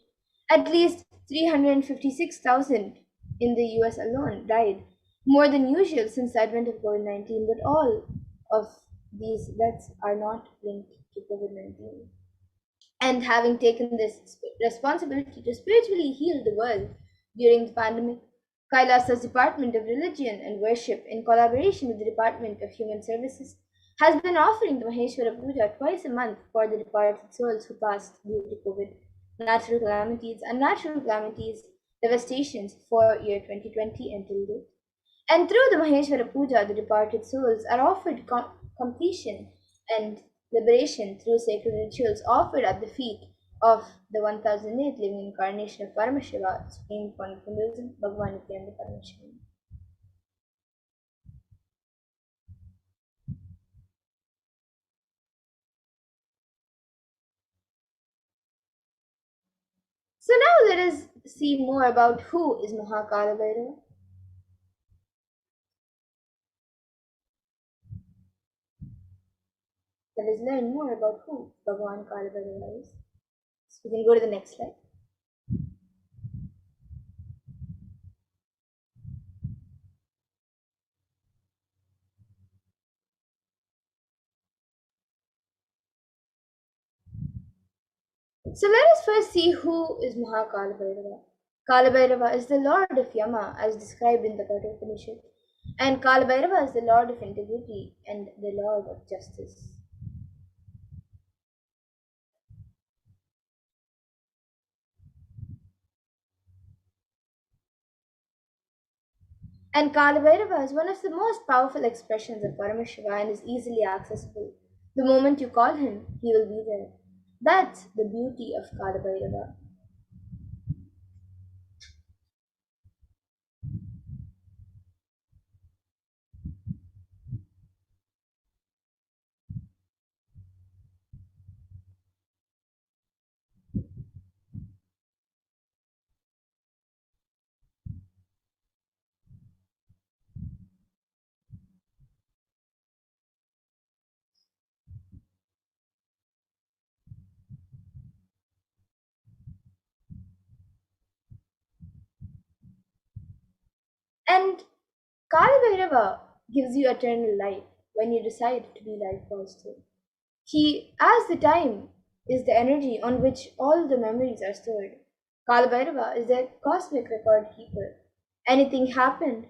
At least 356,000 in the US alone died, more than usual since the advent of COVID 19, but all of these deaths are not linked to COVID 19. And having taken this responsibility to spiritually heal the world during the pandemic, Kailasa's Department of Religion and Worship, in collaboration with the Department of Human Services, has been offering the Maheshwara Puja twice a month for the departed souls who passed due to COVID, natural calamities, devastations for year 2020 until date. And through the Maheshwara Puja, the departed souls are offered completion and liberation through sacred rituals offered at the feet of the 1008th living incarnation of Paramashiva, Supreme Point of Hinduism, Bhagavan Nithyananda Paramashivam. So now let us see more about who is Mahakala Bhairava. Let us learn more about who Bhagavan Kala Bhairava is. So we can go to the next slide. So let us first see who is Mahakala Bhairava. Kala Bhairava is the lord of Yama as described in the Kathopanishad, and Kala Bhairava is the lord of integrity and the lord of justice. And Kala Bhairava is one of the most powerful expressions of Paramashiva and is easily accessible. The moment you call him, he will be there. That's the beauty of Kala Bhairava. And Kala Bhairava gives you eternal life when you decide to be life positive. He, as the time, is the energy on which all the memories are stored. Kalabhairava is a cosmic record keeper. Anything happening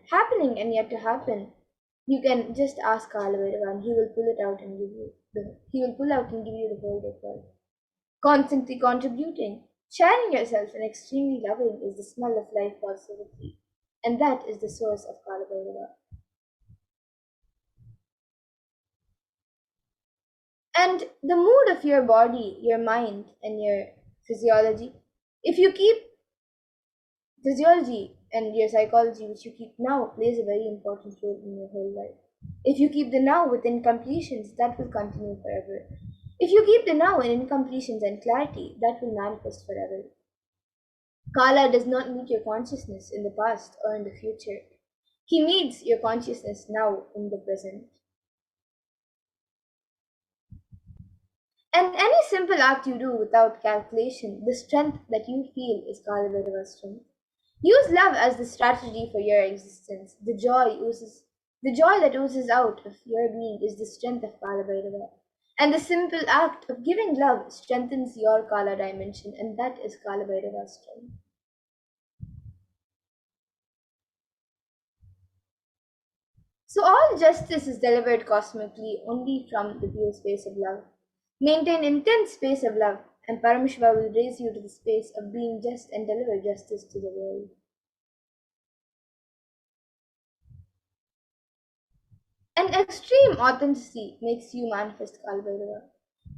and yet to happen, you can just ask Kalabhairava and he will pull it out and give you he will pull out and give you the whole record. Constantly contributing, sharing yourself and extremely loving is the smell of life positivity. And that is the source of Kalabhairava. And the mood of your body, your mind, and your physiology. If you keep physiology and your psychology, which you keep now, plays a very important role in your whole life. If you keep the now with incompletions, that will continue forever. If you keep the now in incompletions and clarity, that will manifest forever. Kala does not meet your consciousness in the past or in the future. He meets your consciousness now in the present. And any simple act you do without calculation, the strength that you feel is Kalavarava's strength. Use love as the strategy for your existence. The joy that oozes out of your being is the strength of Kalavarava. And the simple act of giving love strengthens your Kala dimension, and that is Kalavarava's strength. So all justice is delivered cosmically only from the pure space of love. Maintain intense space of love, and Paramashiva will raise you to the space of being just and deliver justice to the world. And extreme authenticity makes you manifest Kalbhairava.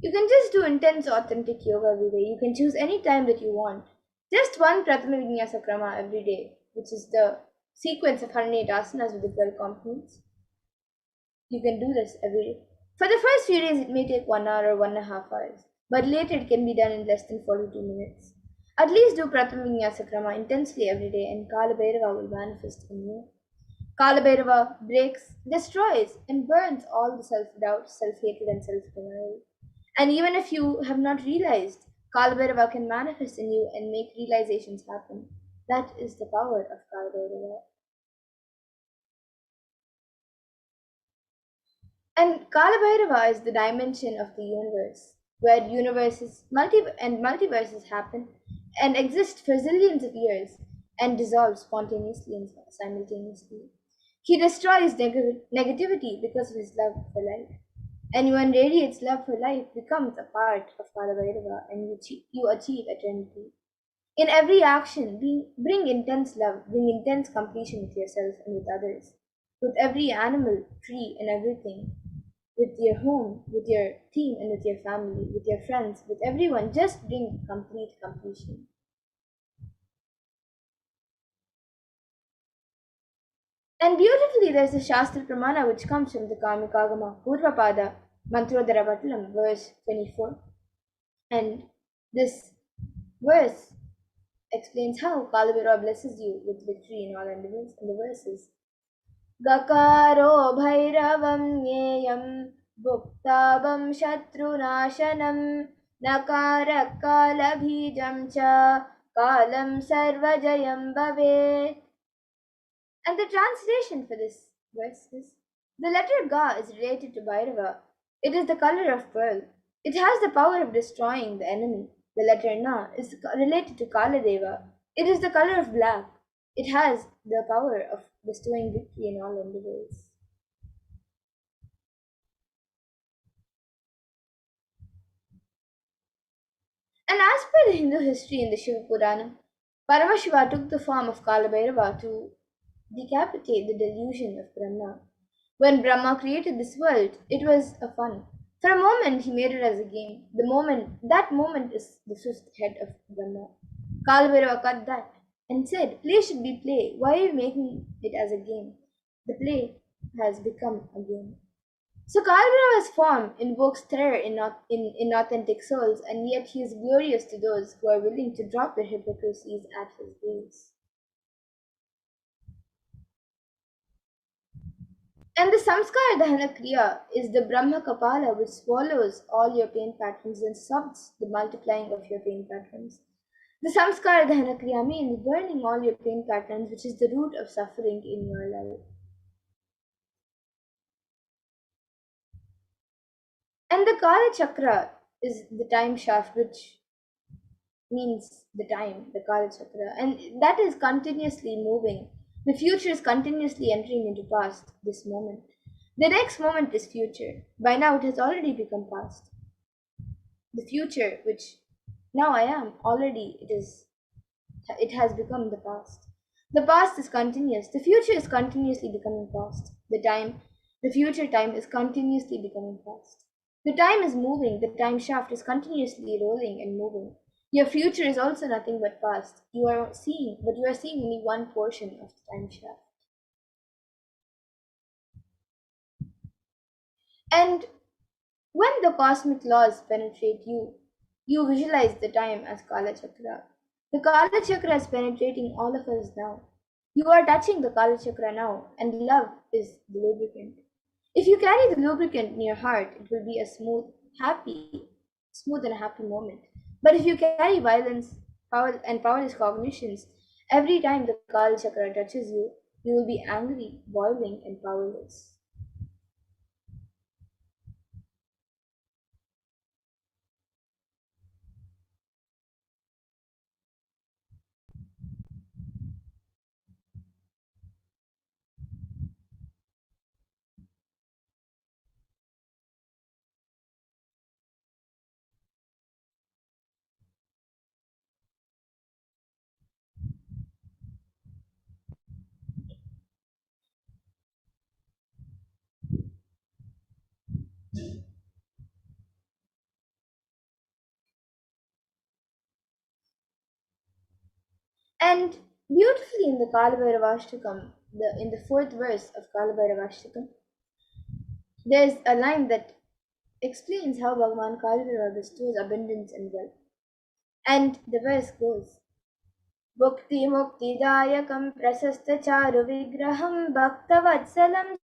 You can just do intense authentic yoga every day. You can choose any time that you want. Just one Pratama Vinyasa Krama every day, which is the sequence of 108 asanas with the 12 components. You can do this every day. For the first few days, it may take 1 hour or 1.5 hours, but later it can be done in less than 42 minutes. At least do Pratama Vinyasa Krama intensely every day, and Kala Bhairava will manifest in you. Kala Bhairava breaks, destroys, and burns all the self doubt, self hatred, and self denial. And even if you have not realized, Kala Bhairava can manifest in you and make realizations happen. That is the power of Kala Bhairava. And Kalabhairava is the dimension of the universe, where universes and multiverses happen and exist for zillions of years and dissolve spontaneously and simultaneously. He destroys negativity because of his love for life. And when radiates love for life becomes a part of Kalabhairava and you achieve eternity. In every action, bring intense love, bring intense completion with yourself and with others, with every animal, tree, and everything, with your home, with your team, and with your family, with your friends, with everyone. Just bring complete completion. And beautifully, there's a Shastra Pramana which comes from the Kamikagama Purvapada Mantrodhara Patalam, verse 24. And this verse explains how Kalabhairavā blesses you with victory in all endeavors. And the verse is Gakaro Bhairavam Nyeyam Bhuktabam Shatrunasanam Nakara Kalabhijam Cha Kalam Sarvajayam Bhavet. And the translation for this verse is the letter Ga is related to Bhairava. It is the color of pearl. It has the power of destroying the enemy. The letter Na is related to Kaladeva. It is the color of black. It has the power of bestowing victory in all endeavors. And as per the Hindu history in the Shiva Purana, Paramashiva took the form of Kalabhairava to decapitate the delusion of Brahma. When Brahma created this world, it was a fun. For a moment, he made it as a game. That moment is the fifth head of Brahma. Kalabhairava cut that and said, play should be play. Why are you making it as a game? The play has become a game. So Kalbhairava's form invokes terror in inauthentic souls, and yet he is glorious to those who are willing to drop their hypocrisies at his gaze. And the Samskara Dahana Kriya is the Brahma Kapala which swallows all your pain patterns and stops the multiplying of your pain patterns. The samskara dahana kriya means burning all your pain patterns, which is the root of suffering in your life. And the Kala Chakra is the time shaft, which means the time, the Kala Chakra, and that is continuously moving. The future is continuously entering into past, this moment. The next moment is future. By now, it has already become past. The future, which now I am, already it has become the past. The past is continuous. The future is continuously becoming past. The future time is continuously becoming past. The time is moving. The time shaft is continuously rolling and moving. Your future is also nothing but past. But you are seeing only one portion of the time shaft. And when the cosmic laws penetrate you, you visualize the time as Kala Chakra. The Kala Chakra is penetrating all of us now. You are touching the Kala Chakra now, and love is the lubricant. If you carry the lubricant in your heart, it will be a smooth and happy moment. But if you carry violence, power, and powerless cognitions, every time the Kala Chakra touches you, you will be angry, boiling, and powerless. And beautifully in the Kalabhairavashtakam, in the fourth verse of Kalabhairavashtakam, there's a line that explains how Bhagavan Kalabhairava bestows abundance and wealth. And the verse goes, Bhukti Mukti Dayakam Prasasta Charu Vigraham Bhaktavatsalam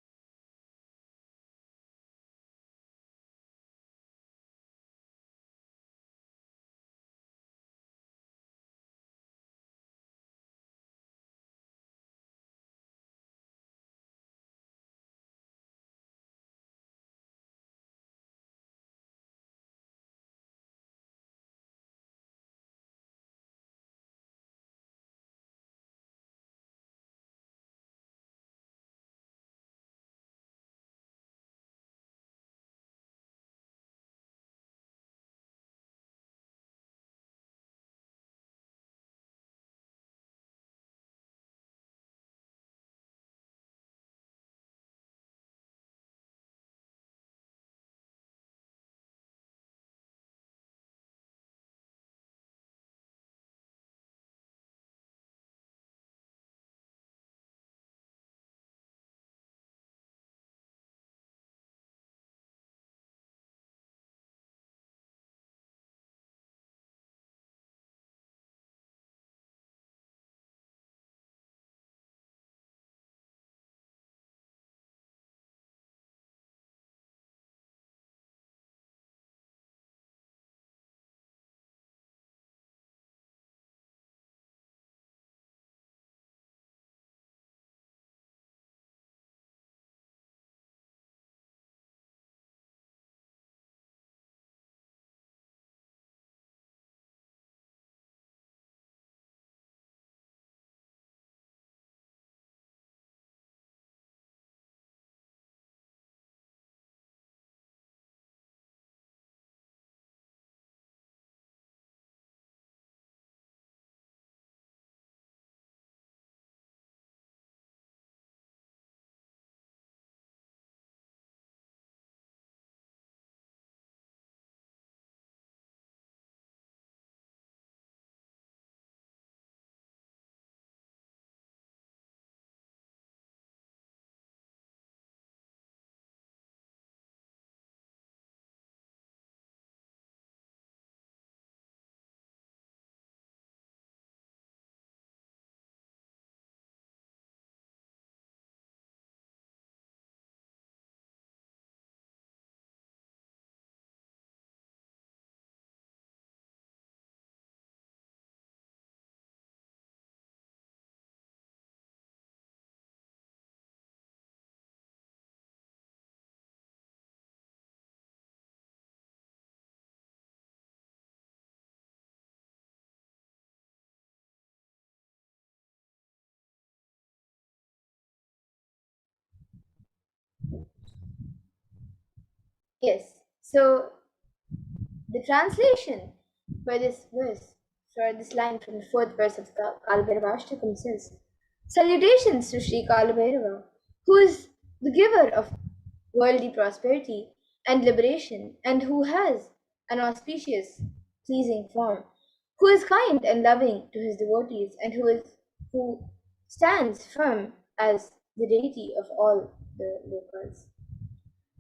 Yes. So the translation for this verse, for this line from the fourth verse of the Kalbhairava says, Salutations to Sri Kalbhairava, who is the giver of worldly prosperity and liberation, and who has an auspicious, pleasing form, who is kind and loving to his devotees, and who stands firm as the deity of all the locals.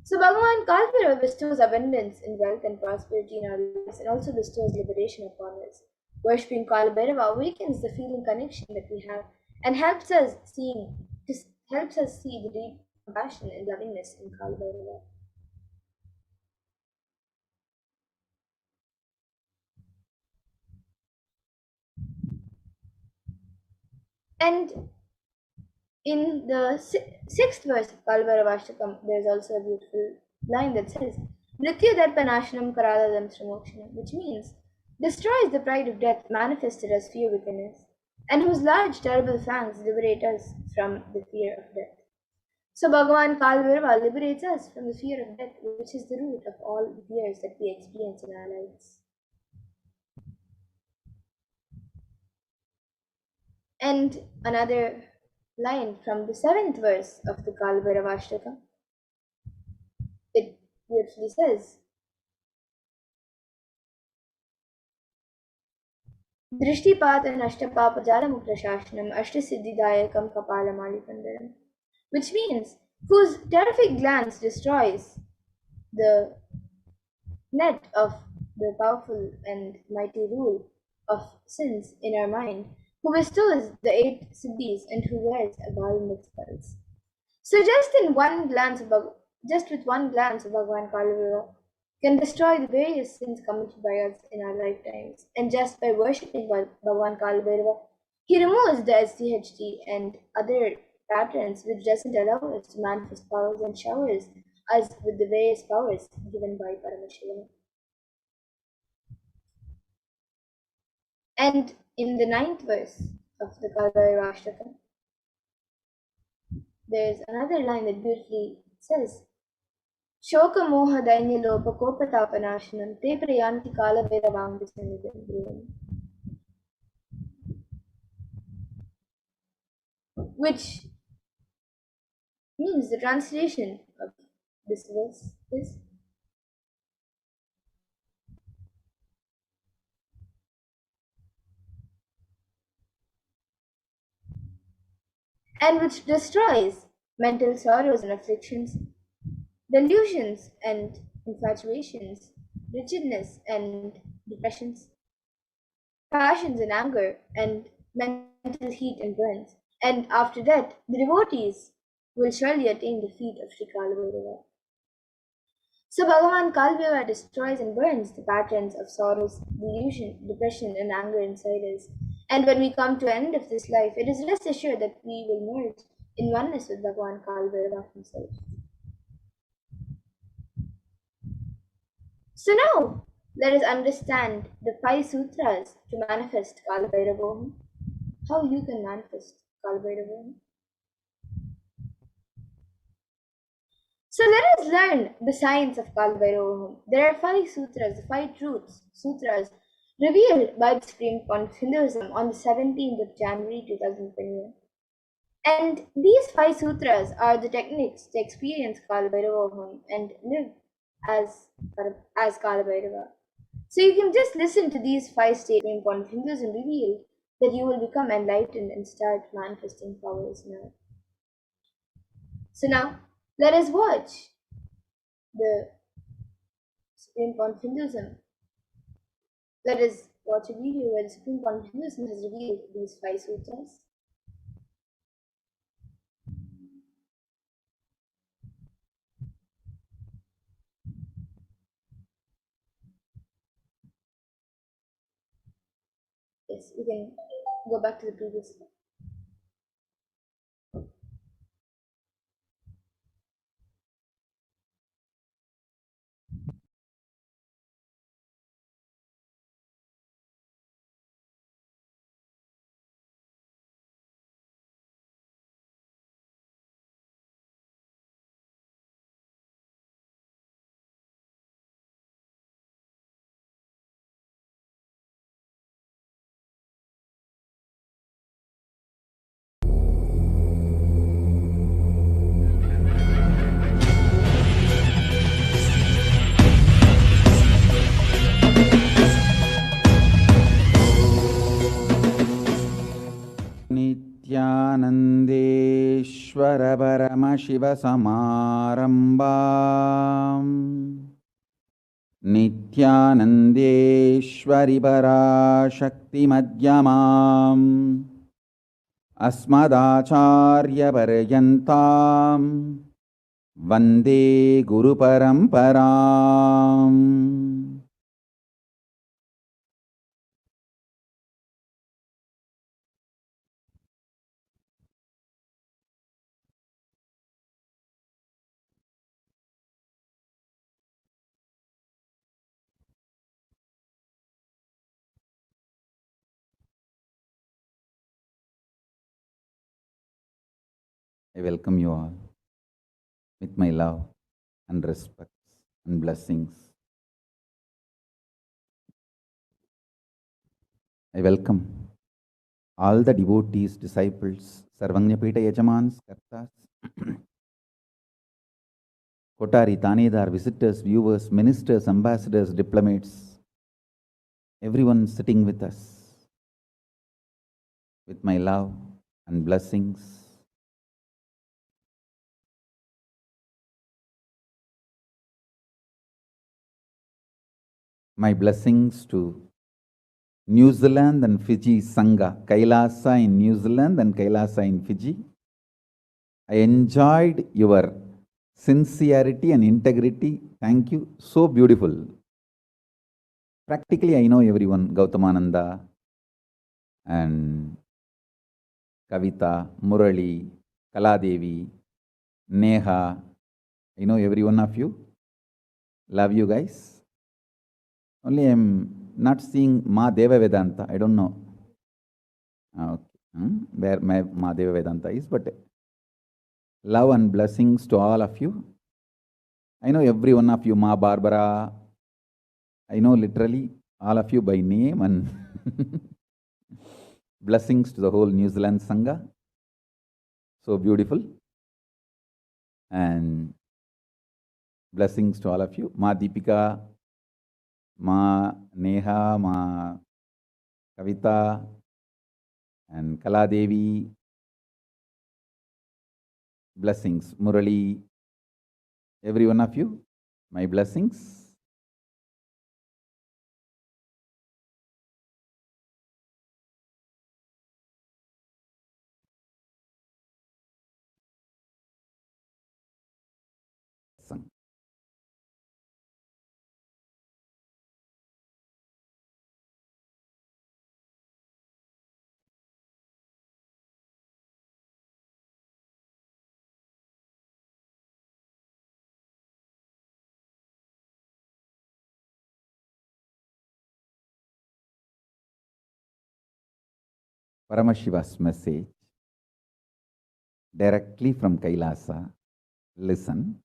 So Bhagavan Kalpira bestows abundance in wealth and prosperity in our lives and also bestows liberation upon us. Worshipping Kalbhairava awakens the feeling connection that we have and helps us see the deep compassion and lovingness in Kalbhairava. And in the sixth verse of Kalbhairavashtakam, there is also a beautiful line that says, Mrityu Darpanashanam Karadadam Sramokshanam, which means destroys the pride of death manifested as fear within us, and whose large terrible fangs liberate us from the fear of death. So Bhagavan Kalbhairava liberates us from the fear of death, which is the root of all the fears that we experience in our lives. And another line from the seventh verse of the Kalbhairavashtakam, it beautifully says, Drishtipat and Ashtapapa Jalamuktashanam Ashtasiddhidayakam Kapalamalikandaram, which means whose terrific glance destroys the net of the powerful and mighty rule of sins in our mind, who bestows the eight siddhis and who wears a garland of spells. So just with one glance of Bhagavan Kalava can destroy the various sins committed by us in our lifetimes. And just by worshipping Bhagavan Kalabhairava, he removes the SDHD and other patterns which doesn't allow us to manifest powers and showers us with the various powers given by Paramashivoham. And in the ninth verse of the Kalabhairava Ashtakam, there's another line that beautifully says, Shokamoha Dainyalopakopatapanashanam te prayanti Kalabhairavam, which means the translation of this verse is, and which destroys mental sorrows and afflictions, delusions and infatuations, rigidness and depressions, passions and anger, and mental heat and burns. And after that, the devotees will surely attain the feet of Sri Kalabhairava. So Bhagavan Kalbhaiva destroys and burns the patterns of sorrows, delusion, depression, and anger inside us. And when we come to the end of this life, it is rest assured that we will merge in oneness with Bhagavan Kalbhaiva himself. So now, let us understand the 5 sutras to manifest Kalbhairavoham. How you can manifest Kalbhairavoham. So let us learn the science of Kalbhairavoham. There are 5 sutras, 5 sutras revealed by the Supreme Court of Hinduism on the 17th of January 2021. And these 5 sutras are the techniques to experience Kalbhairavoham and live as Kalabhairava. So you can just listen to these 5 statements on Hinduism reveal that you will become enlightened and start manifesting powers now. So now, let us watch the Supreme Court of Hinduism. Let us watch a video where the Supreme Court of Hinduism has revealed these 5 sutras. Yes, we can go back to the previous one. Paramashivasamārambām Nithyanandeshwari Parashakti Madhyamām Asmadacharya Paryantam Vande Guru Paramparam. I welcome you all with my love and respect and blessings. I welcome all the devotees, disciples, Sarvanyapita Yajamans, Kartas, Kotari, Tanedar, visitors, viewers, ministers, ambassadors, diplomats, everyone sitting with us with my love and blessings. My blessings to New Zealand and Fiji Sangha, Kailasa in New Zealand and Kailasa in Fiji. I enjoyed your sincerity and integrity. Thank you. So beautiful. Practically, I know everyone, Gautamananda and Kavita, Murali, Kaladevi, Neha. I know every one of you. Love you guys. Only I'm not seeing Ma Deva Vedanta. I don't know where my Ma Deva Vedanta is, but love and blessings to all of you. I know every one of you, Ma Barbara. I know literally all of you by name, and blessings to the whole New Zealand Sangha. So beautiful. And blessings to all of you. Ma Deepika, Ma Neha, Ma Kavita, and Kaladevi. Blessings. Murali, every one of you, my blessings. Paramashiva's message directly from Kailasa. Listen.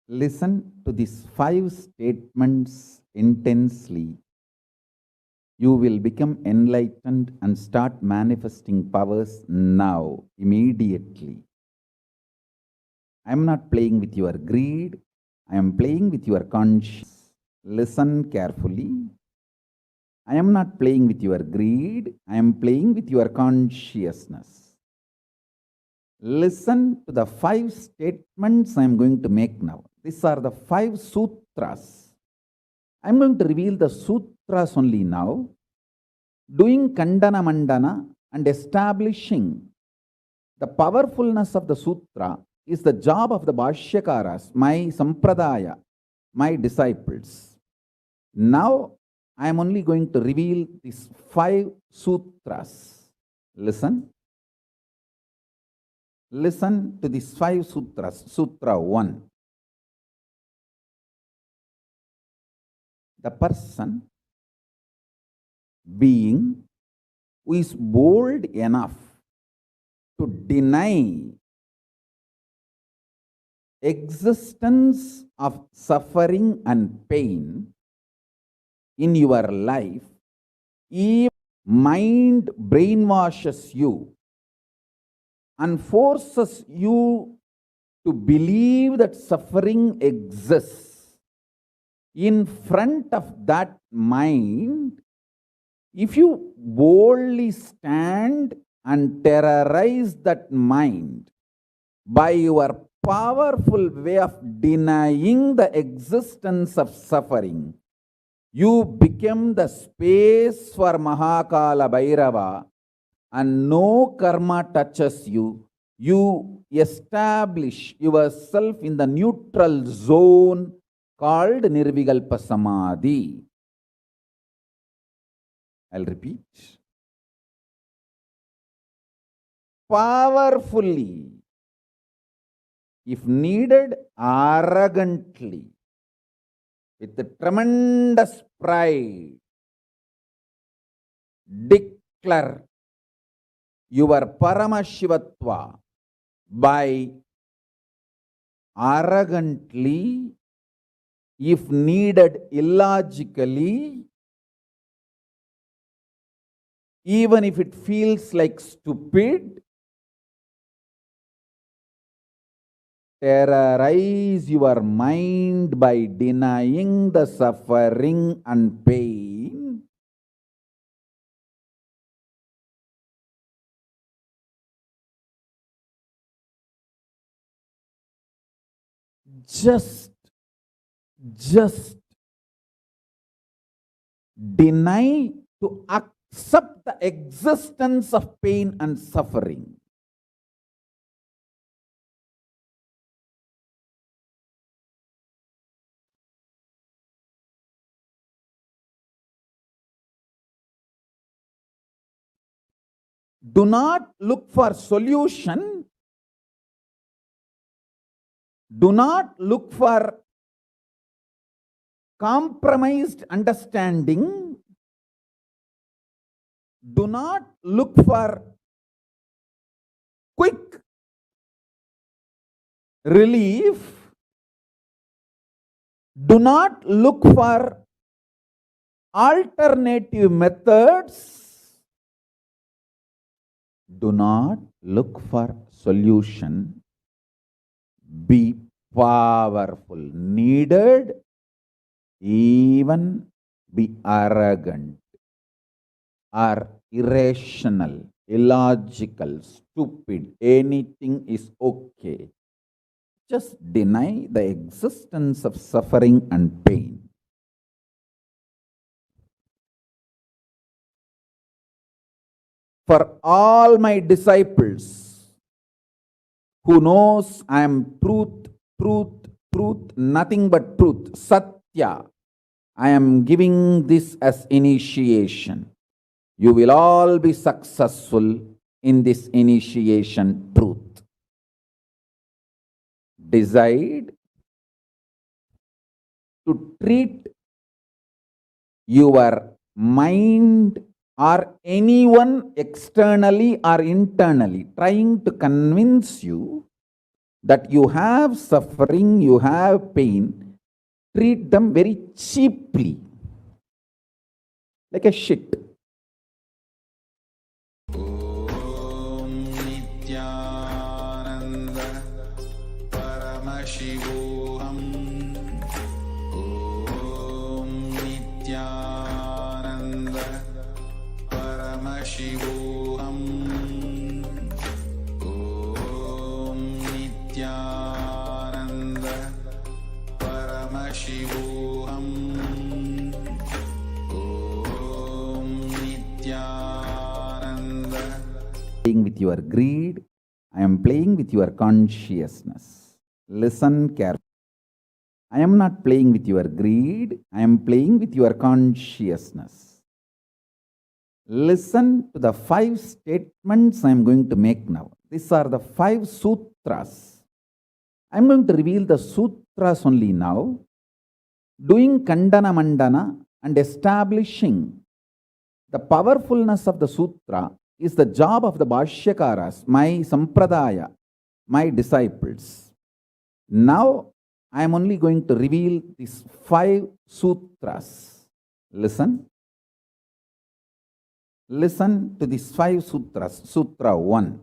Listen to these 5 statements intensely. You will become enlightened and start manifesting powers now, immediately. I am not playing with your greed. I am playing with your conscience. Listen carefully. I am not playing with your greed. I am playing with your consciousness. Listen to the 5 statements I am going to make now. These are the 5 sutras. I am going to reveal the sutras only now, doing Kandana Mandana and establishing the powerfulness of the sutra is the job of the Bhashyakaras, my Sampradaya, my disciples. Now, I am only going to reveal these 5 sutras. Listen. Listen to these 5 sutras. Sutra 1. The person, being, who is bold enough to deny existence of suffering and pain in your life, if mind brainwashes you and forces you to believe that suffering exists, in front of that mind, if you boldly stand and terrorize that mind by your powerful way of denying the existence of suffering, you become the space for Mahakala Bhairava, and no karma touches you. You establish yourself in the neutral zone called Nirvikalpa Samadhi. I'll repeat. Powerfully, if needed, arrogantly, with tremendous pride, declare your Paramashivatva by arrogantly, if needed, illogically, even if it feels like stupid, terrorize your mind by denying the suffering and pain. Just deny to accept the existence of pain and suffering. Do not look for solution. Do not look for compromised understanding. Do not look for quick relief. Do not look for alternative methods. Do not look for solution. Be powerful. Needed, even be arrogant or irrational, illogical, stupid. Anything is okay. Just deny the existence of suffering and pain. For all my disciples who knows I am truth, nothing but truth, Satya, I am giving this as initiation. You will all be successful in this initiation truth. Decide to treat your mind or anyone externally or internally trying to convince you that you have suffering, you have pain, treat them very cheaply, like a shit. Om Nithyananda Paramashivoham. Om Nithyananda Paramashivoham. Om Nithyananda Paramashivoham. Om Nithyananda. Playing with your greed, I am playing with your consciousness. Listen carefully. I am not playing with your greed, I am playing with your consciousness. Listen to the 5 statements I am going to make now. These are the 5 sutras. I am going to reveal the sutras only now, doing Kandana Mandana and establishing the powerfulness of the sutra is the job of the Bhashyakaras, my Sampradaya, my disciples. Now, I am only going to reveal these 5 sutras. Listen. Listen to these 5 sutras. Sutra 1.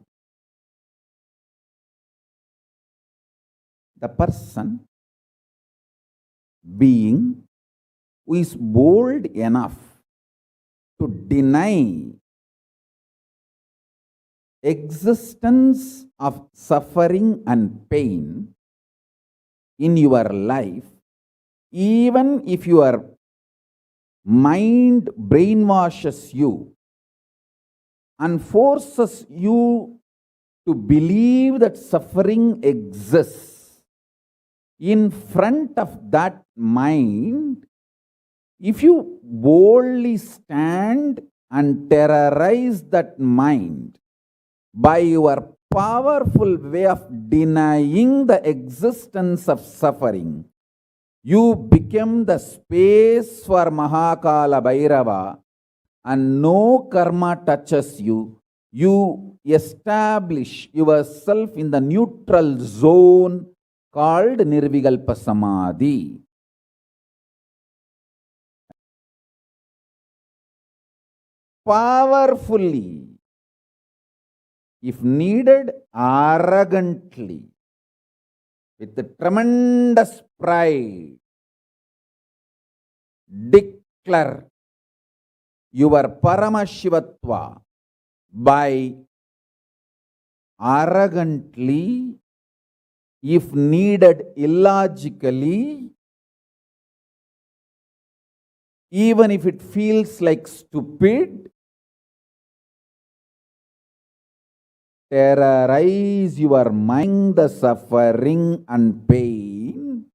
The person, being, who is bold enough to deny existence of suffering and pain in your life, even if your mind brainwashes you and forces you to believe that suffering exists, in front of that mind, if you boldly stand and terrorize that mind by your powerful way of denying the existence of suffering, you become the space for Mahakala Bhairava, and no karma touches you. You establish yourself in the neutral zone called Nirvikalpa Samadhi. Powerfully, if needed, arrogantly, with tremendous pride, declare your Paramashivatva by arrogantly, if needed, illogically, even if it feels like stupid, terrorize your mind, the suffering and pain.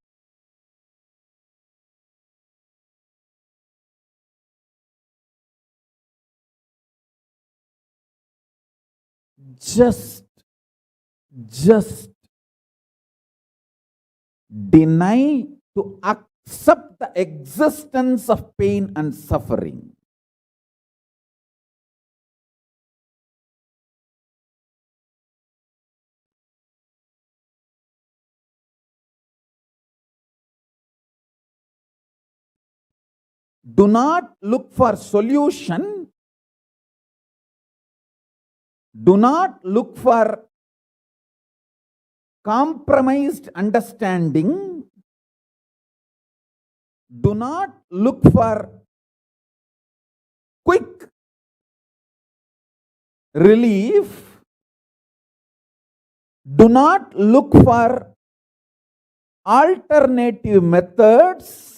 Just deny to accept the existence of pain and suffering. Do not look for solution. Do not look for compromised understanding. Do not look for quick relief. Do not look for alternative methods.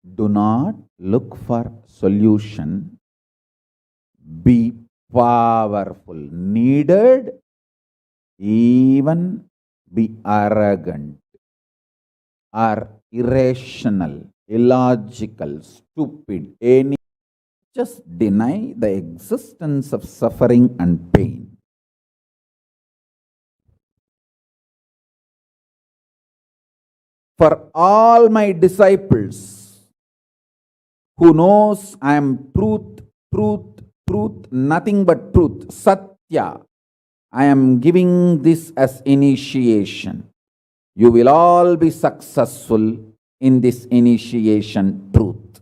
Do not look for solution. Be powerful. Needed, even be arrogant or irrational, illogical, stupid, any. Just deny the existence of suffering and pain. For all my disciples who knows I am truth, nothing but truth, Satya, I am giving this as initiation. You will all be successful in this initiation truth.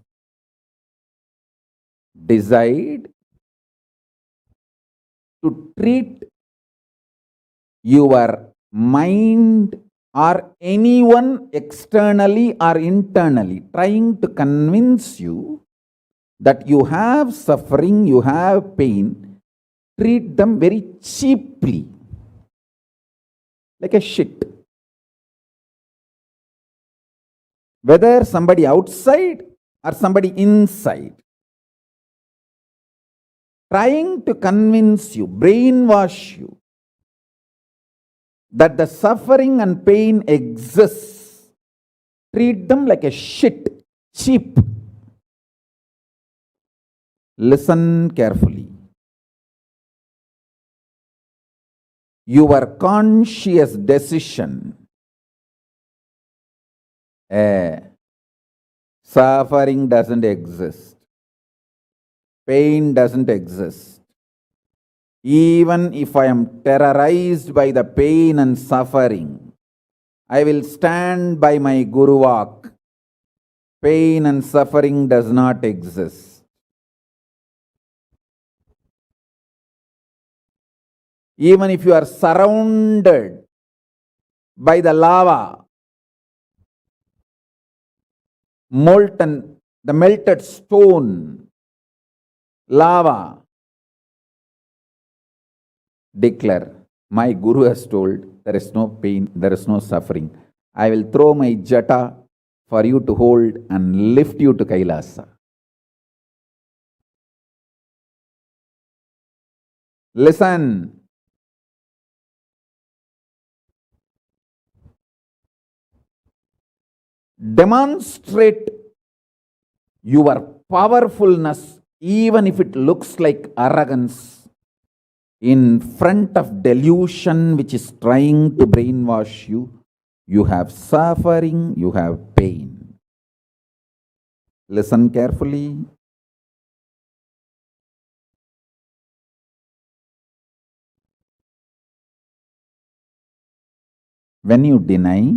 Decide to treat your mind or anyone externally or internally trying to convince you that you have suffering, you have pain, treat them very cheaply, like a shit. Whether somebody outside or somebody inside, trying to convince you, brainwash you, that the suffering and pain exists, treat them like a shit, cheap. Listen carefully. Your conscious decision, suffering doesn't exist, pain doesn't exist. Even if I am terrorized by the pain and suffering, I will stand by my Guru Vak. Pain and suffering does not exist. Even if you are surrounded by the lava, molten, the melted stone, lava, declare, my Guru has told, there is no pain, there is no suffering. I will throw my jata for you to hold and lift you to Kailasa. Listen. Demonstrate your powerfulness, even if it looks like arrogance, in front of delusion which is trying to brainwash you. You have suffering, you have pain. Listen carefully. When you deny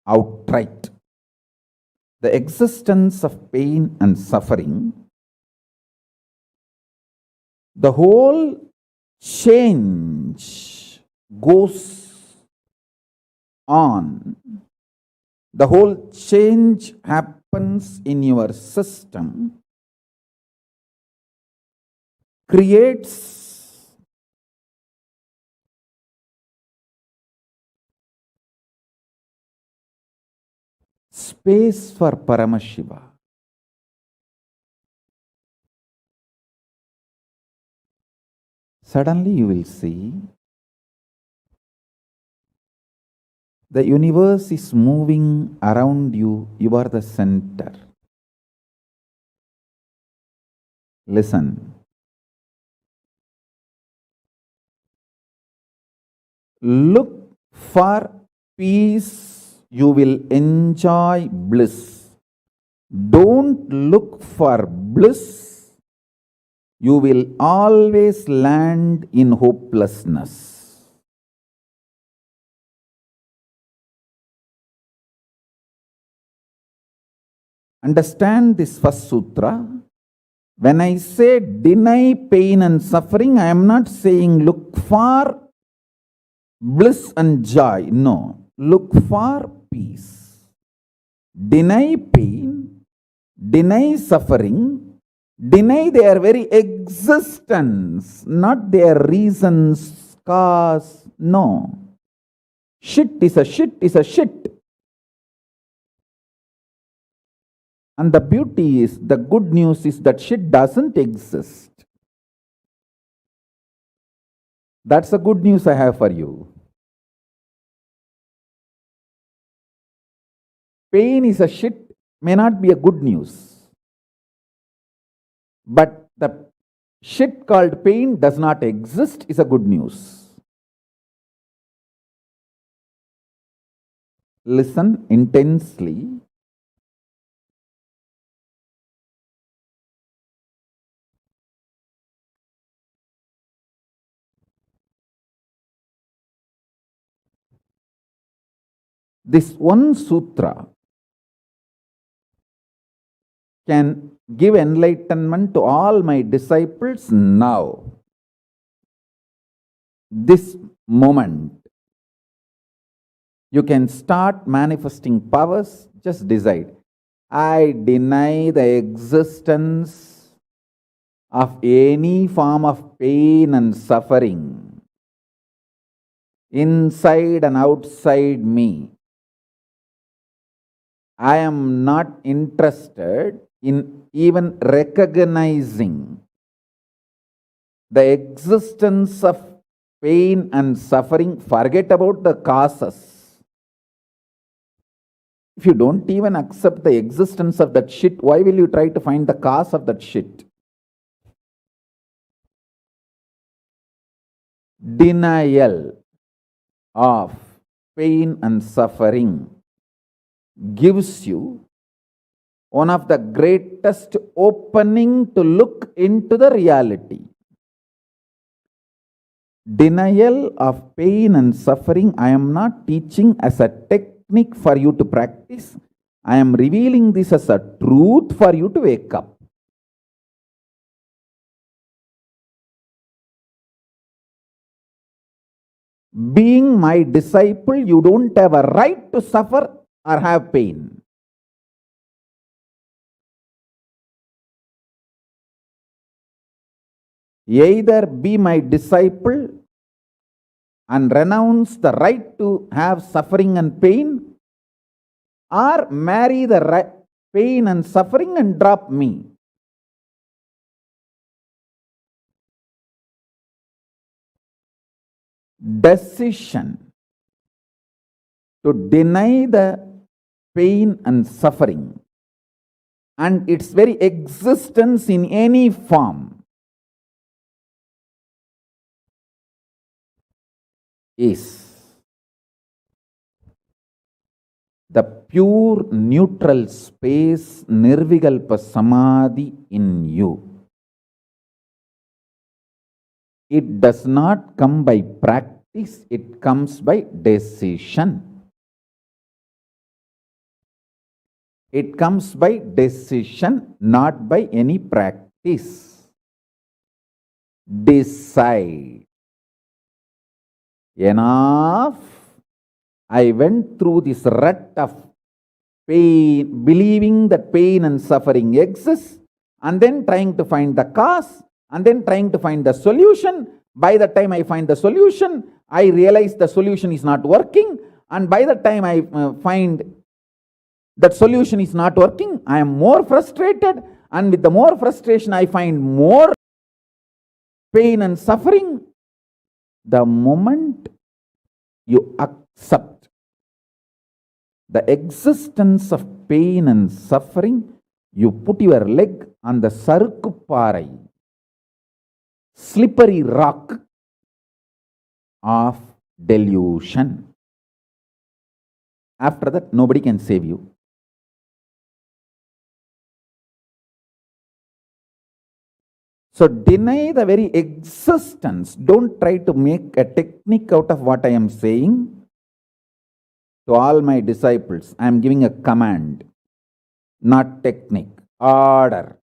outright the existence of pain and suffering, the whole change goes on. The whole change happens in your system, creates space for Paramashiva. Suddenly you will see the universe is moving around you. You are the center. Listen. Look for peace, you will enjoy bliss. Don't look for bliss, you will always land in hopelessness. Understand this first sutra. When I say deny pain and suffering, I am not saying look for bliss and joy. No, look for peace. Deny pain, deny suffering, deny their very existence, not their reasons, cause. No. Shit is a shit is a shit. And the beauty is, the good news is that shit doesn't exist. That's the good news I have for you. Pain is a shit may not be a good news. But the shit called pain does not exist is a good news. Listen intensely. This one sutra can give enlightenment to all my disciples now. This moment. You can start manifesting powers, just decide. I deny the existence of any form of pain and suffering inside and outside me. I am not interested in even recognizing the existence of pain and suffering. Forget about the causes. If you don't even accept the existence of that shit, why will you try to find the cause of that shit? Denial of pain and suffering gives you one of the greatest opening to look into the reality. Denial of pain and suffering, I am not teaching as a technique for you to practice. I am revealing this as a truth for you to wake up. Being my disciple, you don't have a right to suffer or have pain. Either be my disciple and renounce the right to have suffering and pain, or marry the pain and suffering and drop me? Decision to deny the pain and suffering and its very existence in any form is the pure neutral space Nirvikalpa Samadhi in you. It does not come by practice, it comes by decision. It comes by decision, not by any practice. Decide. Enough. I went through this rut of pain, believing that pain and suffering exist, and then trying to find the cause, and then trying to find the solution. By the time I find the solution, I realize the solution is not working, and by the time I find that solution is not working, I am more frustrated, and with the more frustration I find more pain and suffering. The moment you accept the existence of pain and suffering, you put your leg on the Sarukupparai, slippery rock of delusion. After that, nobody can save you. So deny the very existence. Don't try to make a technique out of what I am saying. To all my disciples, I am giving a command, not technique, order.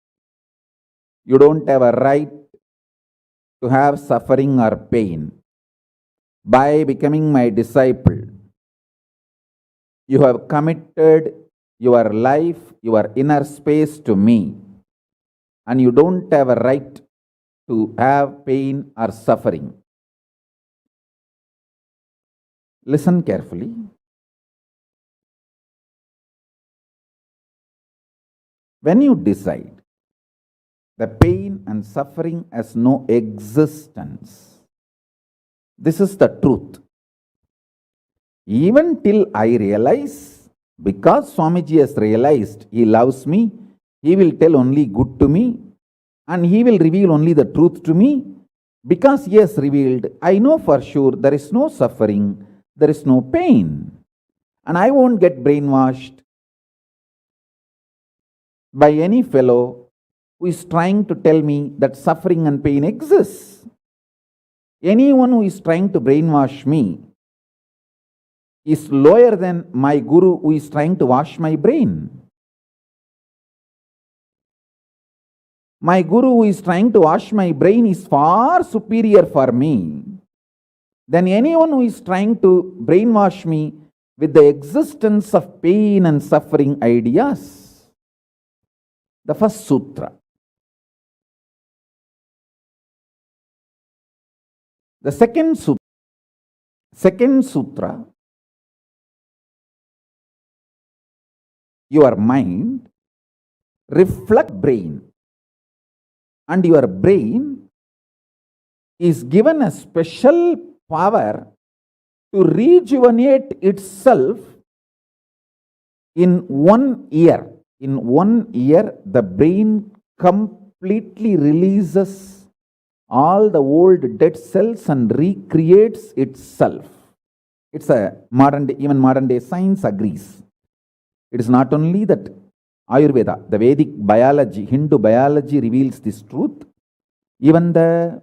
You don't have a right to have suffering or pain. By becoming my disciple, you have committed your life, your inner space to me, and you don't have a right to have pain or suffering. Listen carefully. When you decide the pain and suffering has no existence, this is the truth. Even till I realize, because Swamiji has realized he loves me, he will tell only good to me, and he will reveal only the truth to me. Because he has revealed, I know for sure there is no suffering, there is no pain, and I won't get brainwashed by any fellow who is trying to tell me that suffering and pain exists. Anyone who is trying to brainwash me is lower than my guru who is trying to wash my brain. My guru who is trying to wash my brain is far superior for me than anyone who is trying to brainwash me with the existence of pain and suffering ideas. The first sutra. The second sutra, your mind reflects brain, and your brain is given a special power to rejuvenate itself in 1 year. In 1 year, the brain completely releases all the old dead cells and recreates itself. It's a even modern day science agrees. It is not only that Ayurveda, the Vedic biology, Hindu biology reveals this truth. Even the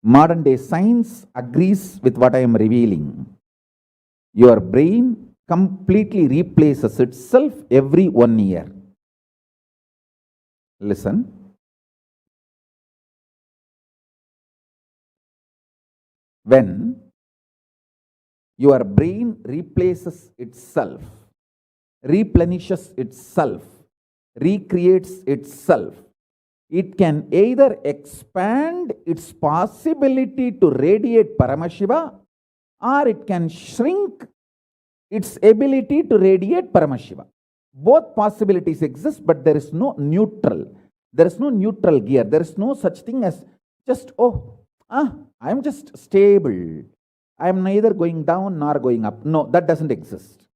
modern day science agrees with what I am revealing. Your brain completely replaces itself every 1 year. Listen. When your brain replaces itself, replenishes itself, recreates itself, it can either expand its possibility to radiate Paramashiva, or it can shrink its ability to radiate Paramashiva. Both possibilities exist, but there is no neutral. There is no neutral gear. There is no such thing as just, I am just stable. I am neither going down nor going up. No, that doesn't exist.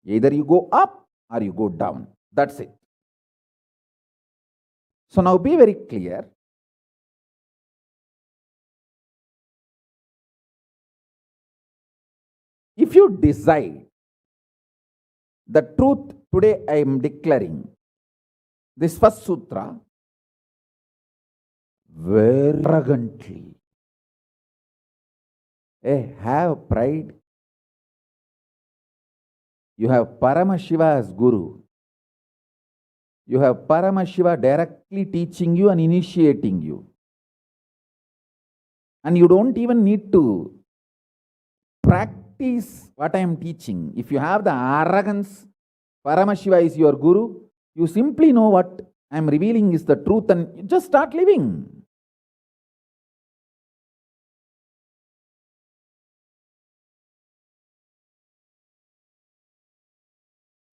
Either you go up or you go down. That's it. So now be very clear. If you decide the truth today, I am declaring this first sutra very arrogantly. Have pride. You have Paramashiva as Guru. You have Paramashiva directly teaching you and initiating you. And you don't even need to practice what I am teaching. If you have the arrogance, Paramashiva is your Guru, you simply know what I am revealing is the truth and you just start living.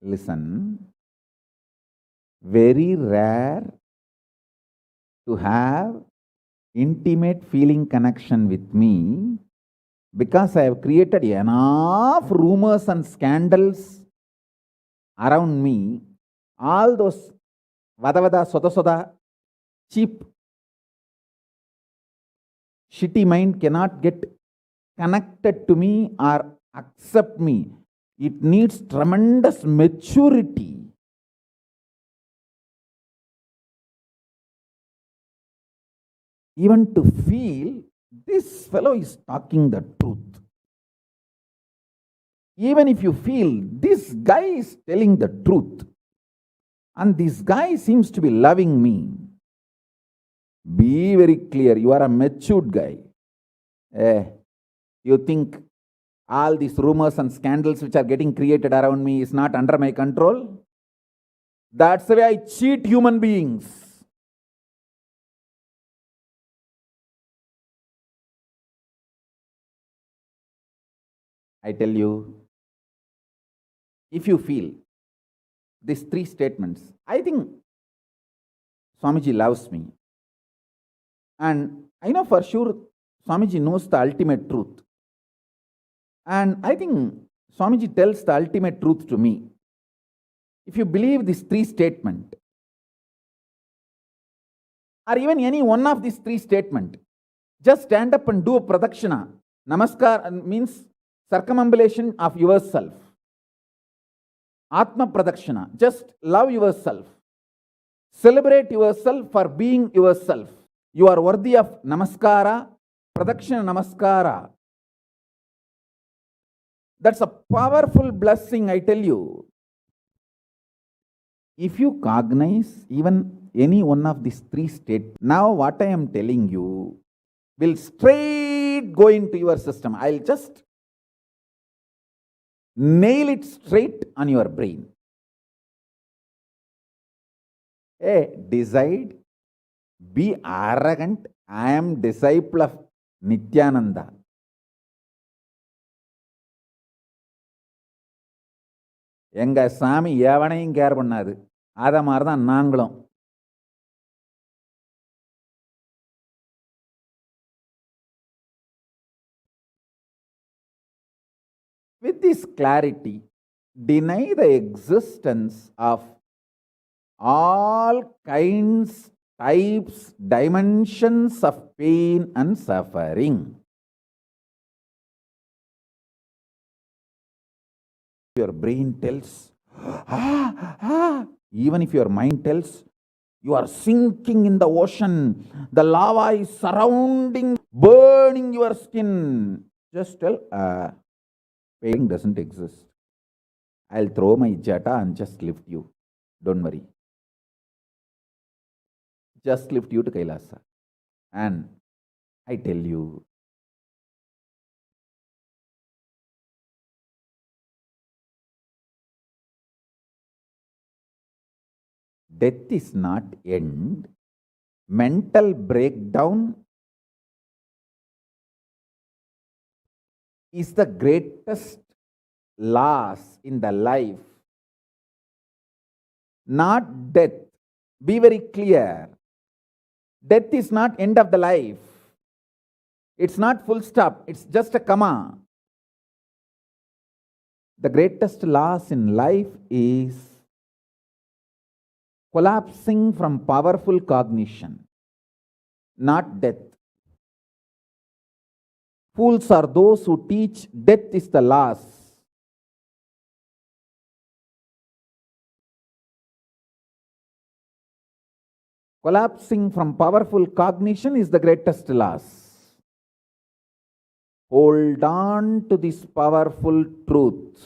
Listen, very rare to have intimate feeling connection with me because I have created enough rumors and scandals around me. All those vada soda soda, cheap, shitty mind cannot get connected to me or accept me. It needs tremendous maturity. Even to feel this fellow is talking the truth. Even if you feel this guy is telling the truth and this guy seems to be loving me, be very clear, you are a matured guy. You think all these rumors and scandals which are getting created around me is not under my control? That's the way I cheat human beings. I tell you, if you feel these three statements, I think Swamiji loves me. And I know for sure Swamiji knows the ultimate truth. And I think Swamiji tells the ultimate truth to me. If you believe these three statements, or even any one of these three statements, just stand up and do a pradakshina. Namaskar means circumambulation of yourself. Atma pradakshina, just love yourself. Celebrate yourself for being yourself. You are worthy of namaskara, pradakshina namaskara. That's a powerful blessing, I tell you. If you cognize even any one of these three states, now what I am telling you will straight go into your system. I'll just nail it straight on your brain. Decide, be arrogant. I am disciple of Nithyananda. எங்க சாமி எவனையும் care பண்ணாது. அத மாதிரி தான் நாங்களும். With this clarity, deny the existence of all kinds, types, dimensions of pain and suffering. Your brain tells, even if your mind tells, you are sinking in the ocean, the lava is surrounding, burning your skin. Just tell, pain doesn't exist. I'll throw my jata and just lift you. Don't worry. Just lift you to Kailasa. And I tell you, death is not end. mental breakdown is the greatest loss in the life, not death. Be very clear. Death is not end of the life. It's not full stop. It's just a comma. The greatest loss in life is collapsing from powerful cognition, not death. Fools are those who teach death is the loss. Collapsing from powerful cognition is the greatest loss. Hold on to this powerful truth.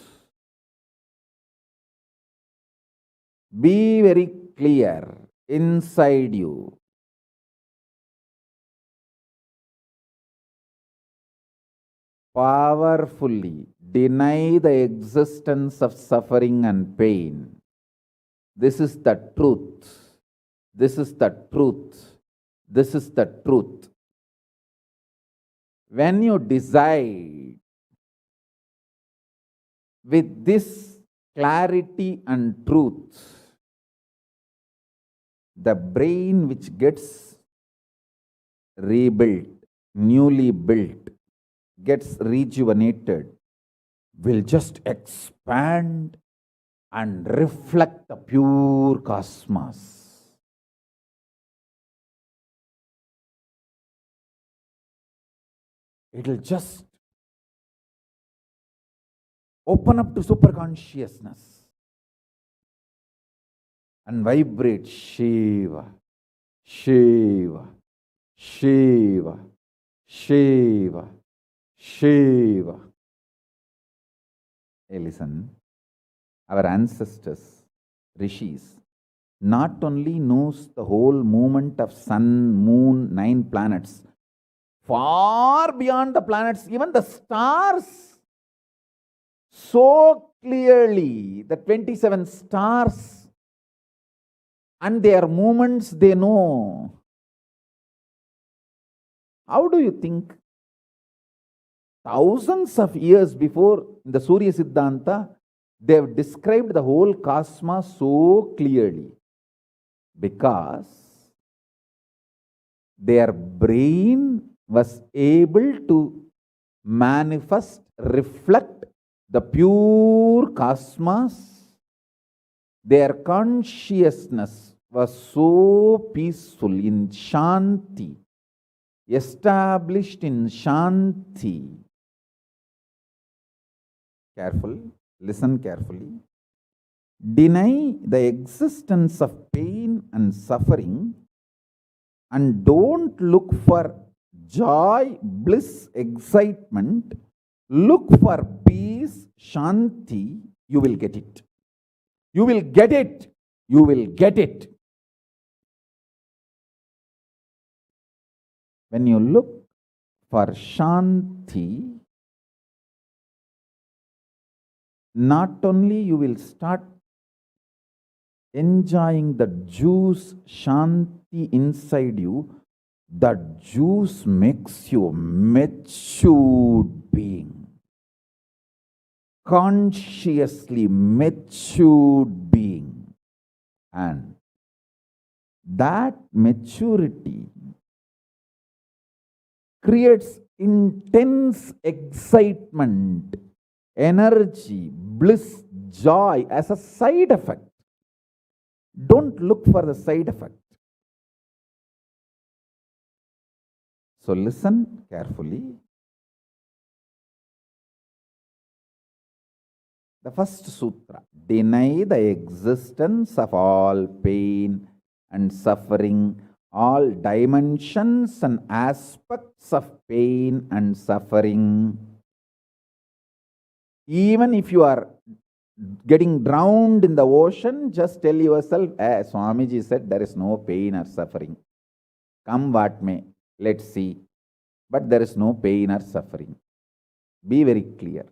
Be very clear inside you. Powerfully deny the existence of suffering and pain. This is the truth. This is the truth. This is the truth. When you decide with this clarity and truth, the brain which gets rebuilt, newly built, gets rejuvenated, will just expand and reflect the pure cosmos. It will just open up to superconsciousness and vibrate Shiva, Shiva, Shiva, Shiva, Shiva. Hey, listen, our ancestors, rishis, not only knows the whole movement of sun, moon, 9 planets, far beyond the planets, even the stars, so clearly, the 27 stars and their movements they know. How do you think? Thousands of years before, in the Surya Siddhanta, they have described the whole cosmos so clearly because their brain was able to manifest, reflect the pure cosmos. Their consciousness was so peaceful in Shanti, established in Shanti. Careful, listen carefully. Deny the existence of pain and suffering and don't look for joy, bliss, excitement. Look for peace, Shanti. You will get it. You will get it. You will get it. When you look for Shanti, not only you will start enjoying the juice Shanti inside you, that juice makes you a matured being, consciously matured being, and that maturity creates intense excitement, energy, bliss, joy as a side effect. Don't look for the side effect. So listen carefully. The first sutra, deny the existence of all pain and suffering, all dimensions and aspects of pain and suffering. Even if you are getting drowned in the ocean, just tell yourself, Swamiji said there is no pain or suffering. Come what may, let's see. But there is no pain or suffering. Be very clear.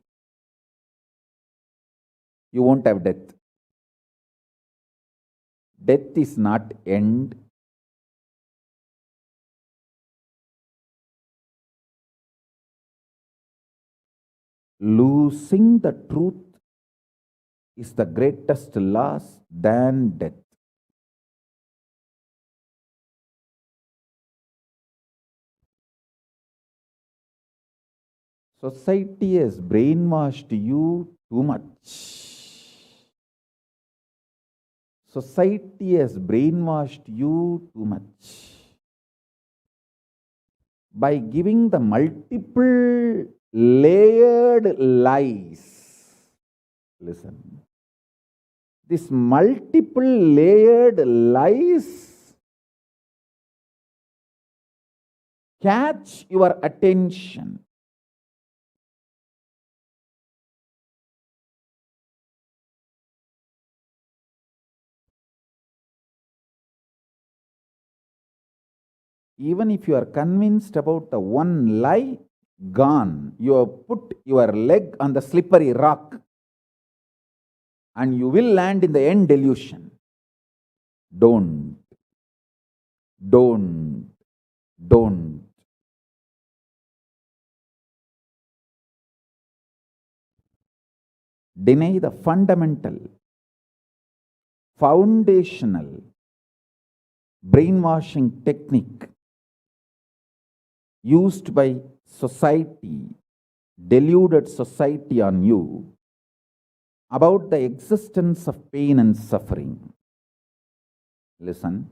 You won't have death. Death is not end. losing the truth is the greatest loss than death. Society has brainwashed you too much. Society has brainwashed you too much by giving the multiple layered lies. Listen. This multiple layered lies catch your attention. Even if you are convinced about the one lie, gone. You have put your leg on the slippery rock and you will land in the end delusion. Don't. Deny the fundamental, foundational brainwashing technique used by society, deluded society on you about the existence of pain and suffering. Listen,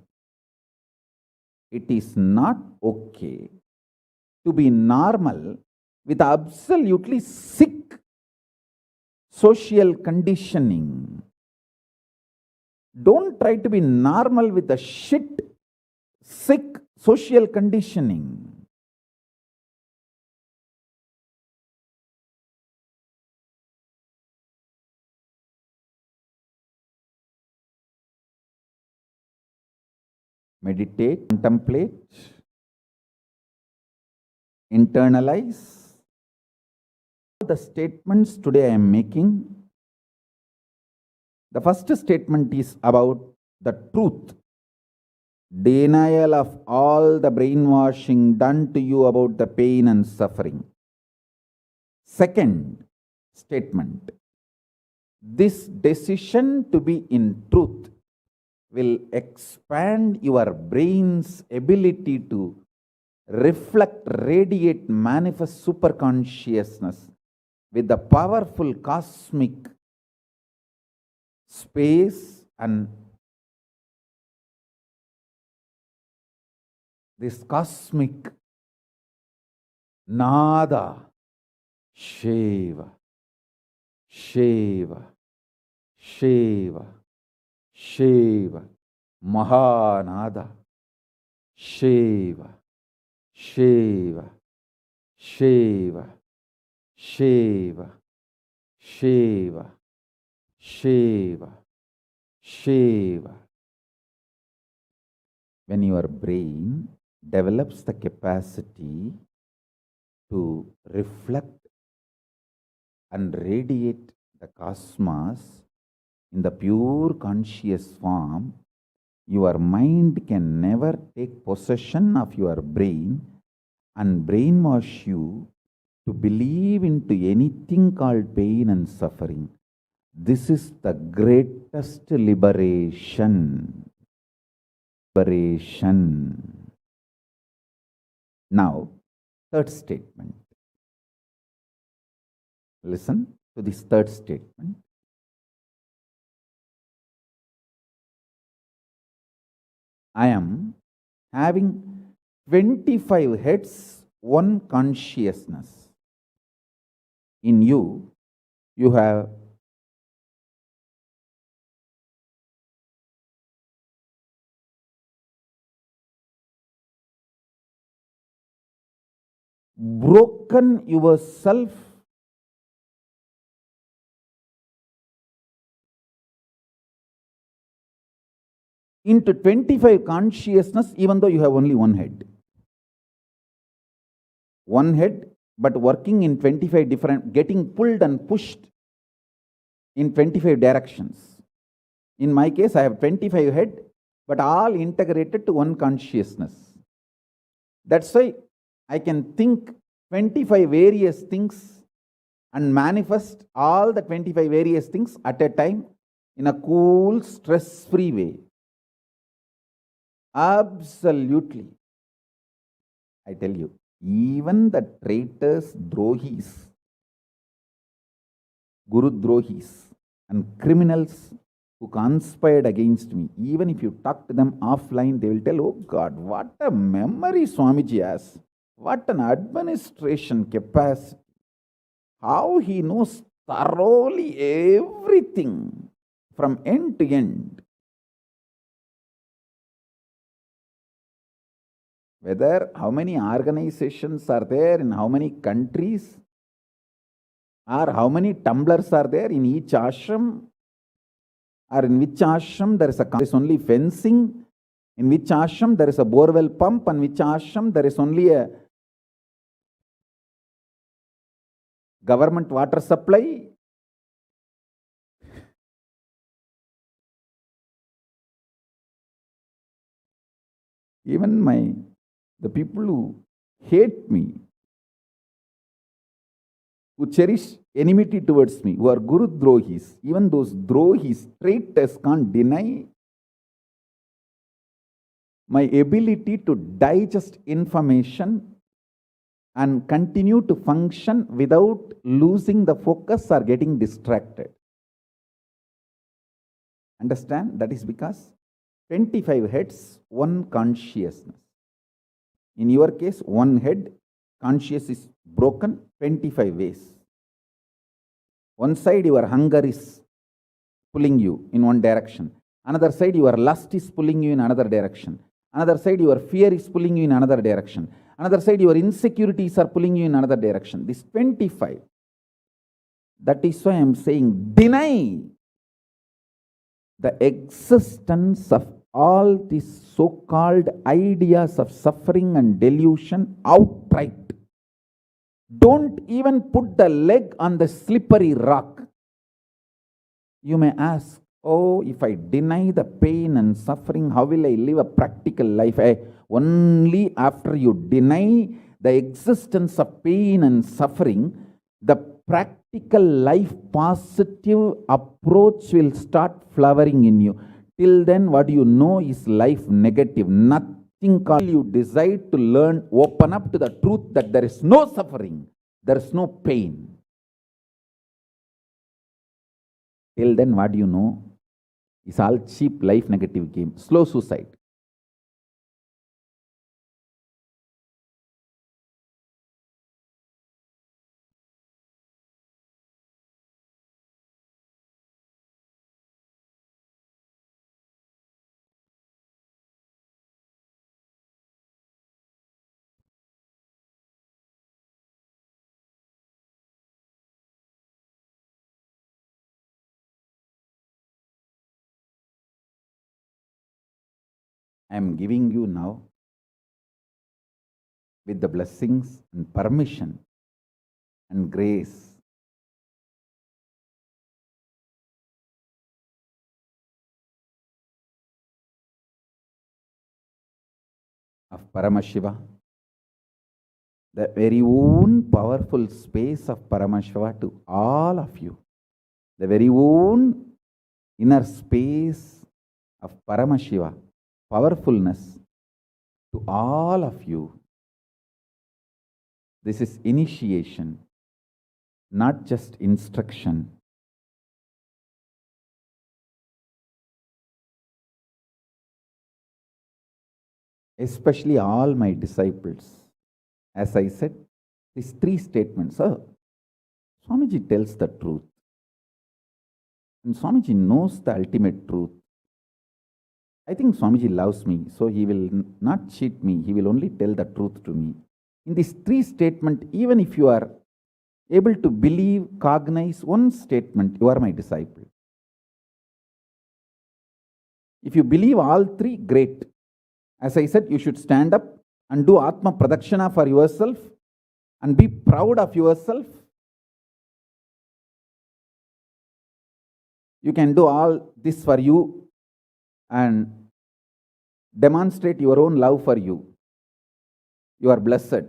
it is not okay to be normal with absolutely sick social conditioning. Don't try to be normal with the shit, sick social conditioning. Meditate, contemplate, internalize. The statements today I am making. The first statement is about the truth. Denial of all the brainwashing done to you about the pain and suffering. Second statement. This decision to be in truth will expand your brain's ability to reflect, radiate, manifest superconsciousness with the powerful cosmic space and this cosmic nada, Shiva, Shiva, Shiva, Shiva, Mahanada, Shiva, Shiva, Shiva, Shiva, Shiva, Shiva, Shiva. When your brain develops the capacity to reflect and radiate the cosmos in the pure conscious form, your mind can never take possession of your brain and brainwash you to believe into anything called pain and suffering. This is the greatest liberation. Now, third statement. Listen to this third statement. I am having 25 heads, one consciousness. In you, you have broken yourself into 25 consciousness, even though you have only one head. One head, but working in 25 different, getting pulled and pushed in 25 directions. In my case, I have 25 head, but all integrated to one consciousness. That's why I can think 25 various things and manifest all the 25 various things at a time in a cool, stress-free way. Absolutely. I tell you, even the traitors, drohis, guru drohis, and criminals who conspired against me, even if you talk to them offline, they will tell, oh God, what a memory Swamiji has, what an administration capacity, how he knows thoroughly everything from end to end. Whether how many organizations are there in how many countries, or how many tumblers are there in each ashram, or in which ashram there is only fencing, in which ashram there is a borewell pump, and which ashram there is only a government water supply. Even the people who hate me, who cherish enmity towards me, who are Guru Drohis, even those Drohis, traitors, can't deny my ability to digest information and continue to function without losing the focus or getting distracted. Understand? That is because 25 heads, one consciousness. In your case, one head, conscious is broken 25 ways. One side, your hunger is pulling you in one direction. Another side, your lust is pulling you in another direction. Another side, your fear is pulling you in another direction. Another side, your insecurities are pulling you in another direction. This 25. That is why I am saying, deny the existence of all these so-called ideas of suffering and delusion outright. Don't even put the leg on the slippery rock. You may ask, oh, if I deny the pain and suffering, how will I live a practical life? Only after you deny the existence of pain and suffering, the practical life positive approach will start flowering in you. Till then, what you know is life negative. Nothing called you decide to learn, open up to the truth that there is no suffering, there is no pain. Till then, what you know is all cheap life negative game, slow suicide. I am giving you now, with the blessings and permission and grace of Paramashiva, the very own powerful space of Paramashiva to all of you, the very own inner space of Paramashiva, powerfulness to all of you. This is initiation, not just instruction. Especially all my disciples. As I said, these three statements. Swamiji tells the truth. And Swamiji knows the ultimate truth. I think Swamiji loves me, so he will not cheat me. He will only tell the truth to me. In these three statements, even if you are able to believe, cognize one statement, you are my disciple. If you believe all three, great. As I said, you should stand up and do Atma Pradakshina for yourself and be proud of yourself. You can do all this for you and demonstrate your own love for you. You are blessed.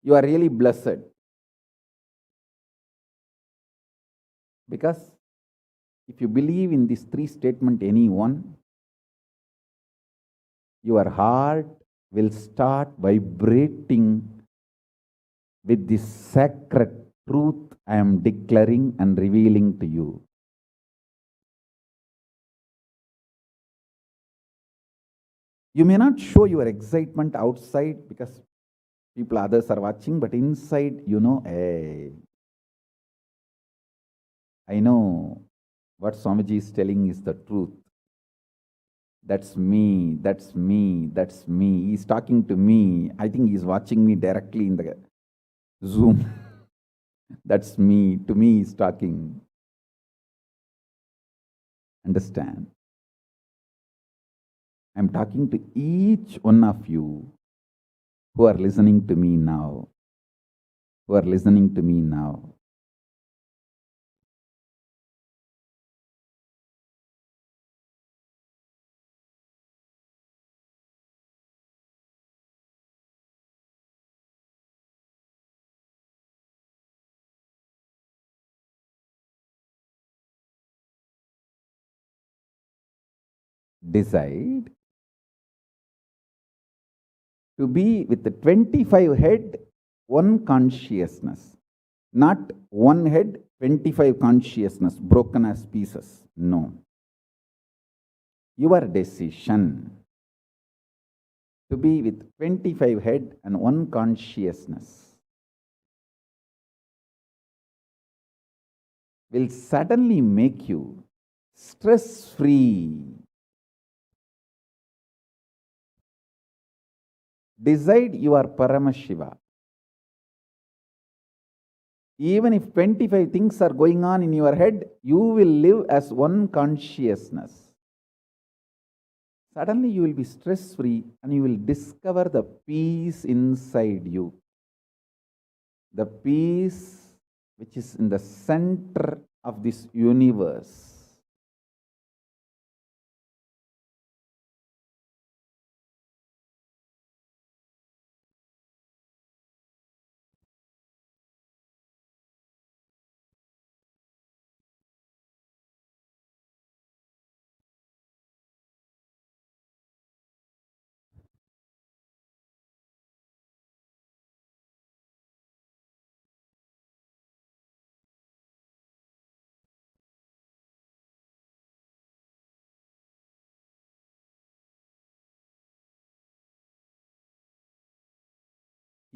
you are really blessed. Because if you believe in these three statements, any one, your heart will start vibrating with this sacred truth I am declaring and revealing to you. You may not show your excitement outside because others are watching, but inside, hey, I know what Swamiji is telling is the truth. That's me, that's me, that's me. He's talking to me. I think he's watching me directly in the Zoom. That's me. To me, he's talking. Understand? I'm talking to each one of you who are listening to me now. Who are listening to me now. Decide to be with the 25 head, one consciousness. Not one head, 25 consciousness, broken as pieces. No. Your decision to be with 25 head and one consciousness will suddenly make you stress-free. Decide you are Paramashiva. Even if 25 things are going on in your head, you will live as one consciousness. Suddenly you will be stress-free and you will discover the peace inside you. The peace which is in the center of this universe.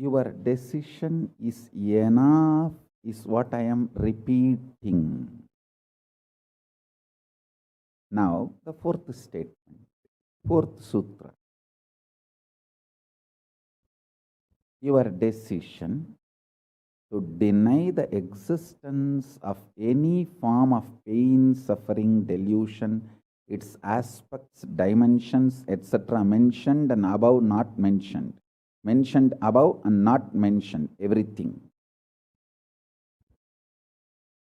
Your decision is enough, is what I am repeating. Now, the fourth statement, fourth sutra. Your decision to deny the existence of any form of pain, suffering, delusion, its aspects, dimensions, etc., mentioned and above, not mentioned. Mentioned above and not mentioned, everything.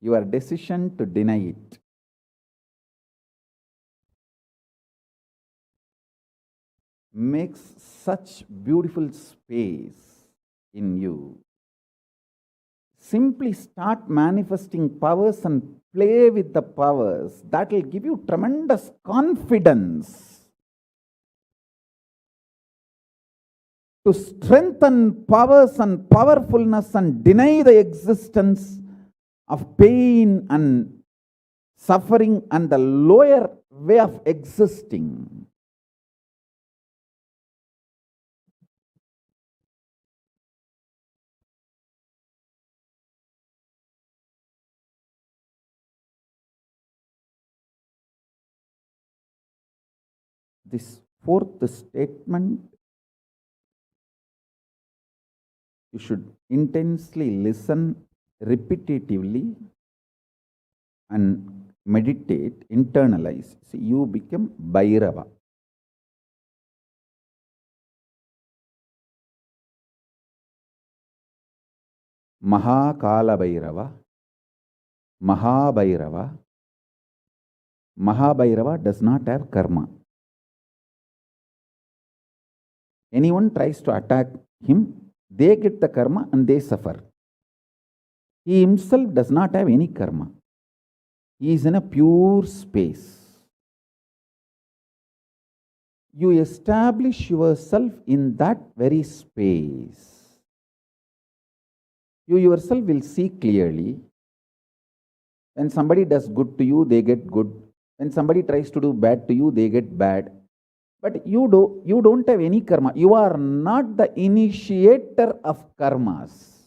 Your decision to deny it makes such beautiful space in you. Simply start manifesting powers and play with the powers. That will give you tremendous confidence to strengthen powers and powerfulness and deny the existence of pain and suffering and the lower way of existing. This fourth statement, you should intensely listen repetitively and meditate, internalize. See, you become Bhairava. Mahakala Bhairava, Mahabhairava. Mahabhairava does not have karma. Anyone tries to attack him, They get the karma and they suffer. He himself does not have any karma. He is in a pure space. You establish yourself in that very space. You yourself will see clearly. When somebody does good to you, they get good. When somebody tries to do bad to you, they get bad. But you don't have any karma. You are not the initiator of karmas.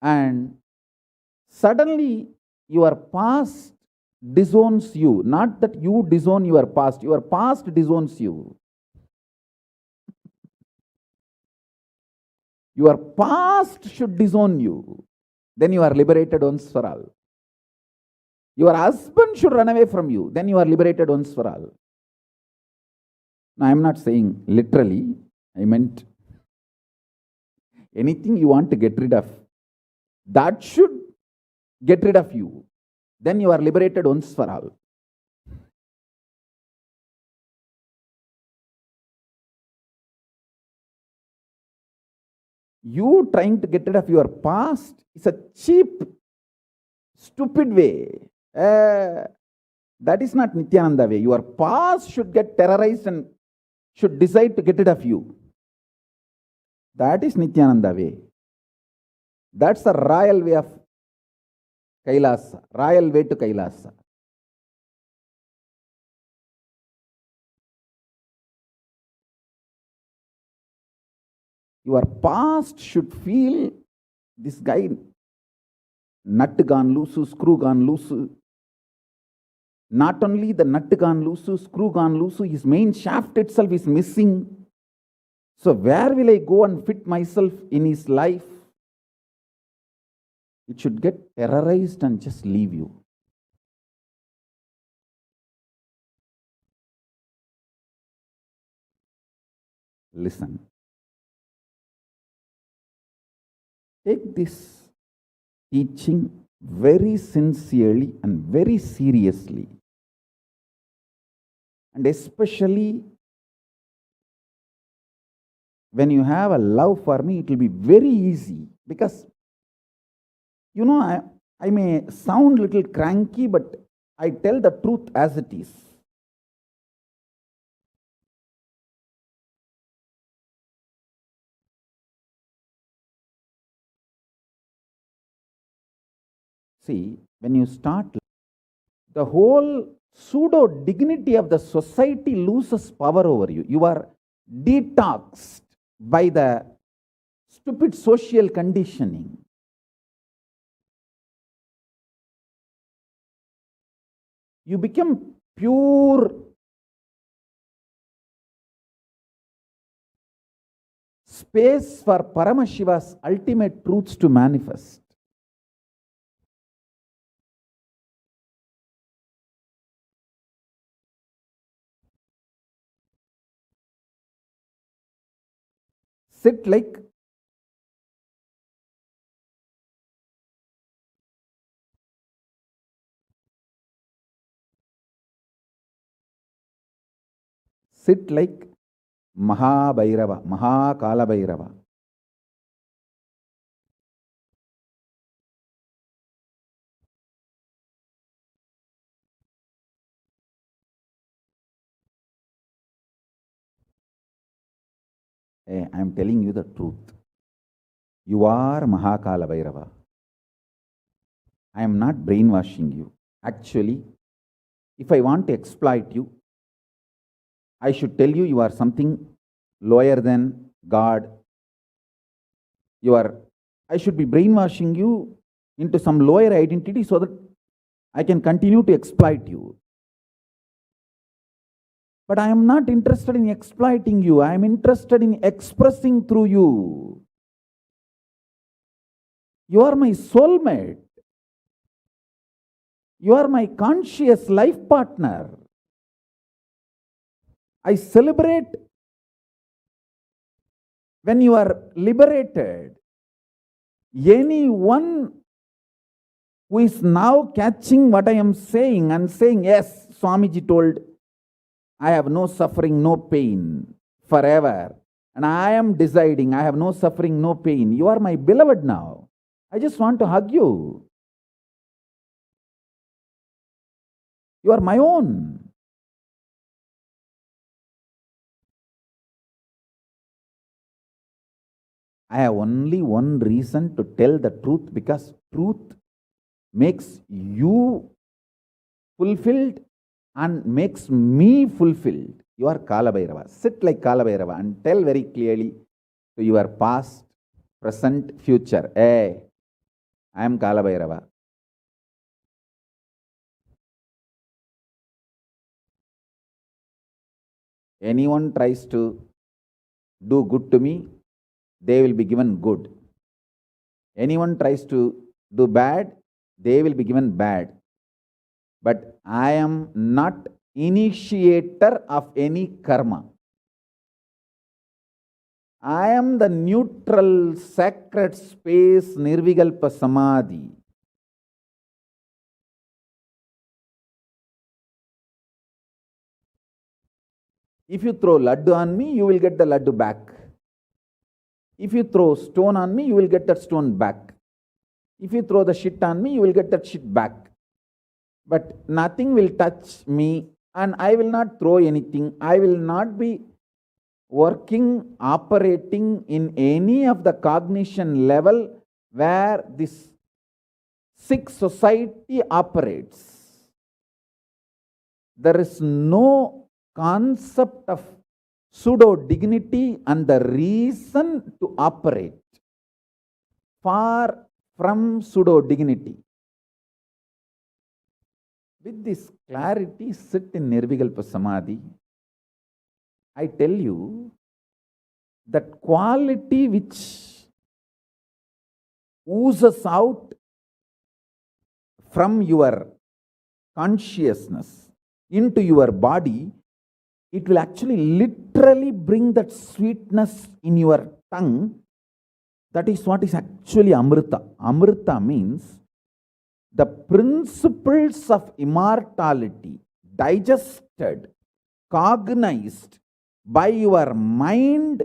And suddenly your past disowns you. Not that you disown your past disowns you. Your past should disown you. Then you are liberated once for all. Your husband should run away from you. Then you are liberated once for all. Now, I am not saying literally. I meant anything you want to get rid of, that should get rid of you. Then you are liberated once for all. You trying to get rid of your past is a cheap, stupid way. That is not Nithyananda way. Your past should get terrorized and should decide to get rid of you. That is Nithyananda way. That's the royal way of Kailasa, royal way to Kailasa. Your past should feel this guy, nut gone loose, screw gone loose. Not only the nut gone loose, screw gone loose, his main shaft itself is missing. So where will I go and fit myself in his life? It should get terrorized and just leave you. Listen. Take this teaching very sincerely and very seriously. And especially when you have a love for me, it will be very easy. Because, you know, I may sound a little cranky, but I tell the truth as it is. See, when you start, the whole pseudo dignity of the society loses power over you. You are detoxed by the stupid social conditioning. You become pure space for Paramashiva's ultimate truths to manifest. Sit like Mahabhairava, Mahakala Bhairava. Hey, I am telling you the truth. You are Mahakala Bhairava. I am not brainwashing you. Actually, if I want to exploit you, I should tell you are something lower than God. I should be brainwashing you into some lower identity so that I can continue to exploit you. But I am not interested in exploiting you. I am interested in expressing through you. You are my soulmate. You are my conscious life partner. I celebrate when you are liberated. Anyone who is now catching what I am saying and saying, yes, Swamiji told, I have no suffering, no pain forever. And I am deciding, I have no suffering, no pain. You are my beloved now. I just want to hug you. You are my own. I have only one reason to tell the truth, because truth makes you fulfilled and makes me fulfilled. You are Kalabhairava. Sit like Kalabhairava and tell very clearly to your past, present, future. Hey, I am Kalabhairava. Anyone tries to do good to me, they will be given good. Anyone tries to do bad, they will be given bad. But I am not initiator of any karma. I am the neutral, sacred space, Nirvikalpa Samadhi. If you throw laddu on me, you will get the laddu back. If you throw stone on me, you will get that stone back. If you throw the shit on me, you will get that shit back. But nothing will touch me, and I will not throw anything. I will not be working, operating in any of the cognition level where this sick society operates. There is no concept of pseudo dignity and the reason to operate. Far from pseudo dignity. With this clarity, sit in Nirvikalpa Samadhi. I tell you that quality which oozes out from your consciousness into your body, it will actually literally bring that sweetness in your tongue. That is what is actually Amrita. Amrita means the principles of immortality digested, cognized by your mind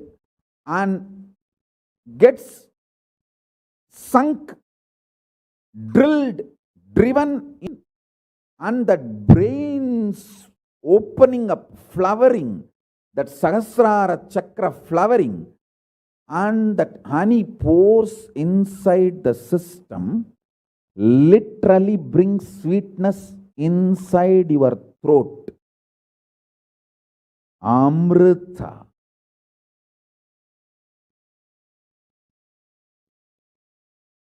and gets sunk, drilled, driven in, and that brain's opening up, flowering, that Sahasrara Chakra flowering, and that honey pours inside the system, literally brings sweetness inside your throat. Amrita.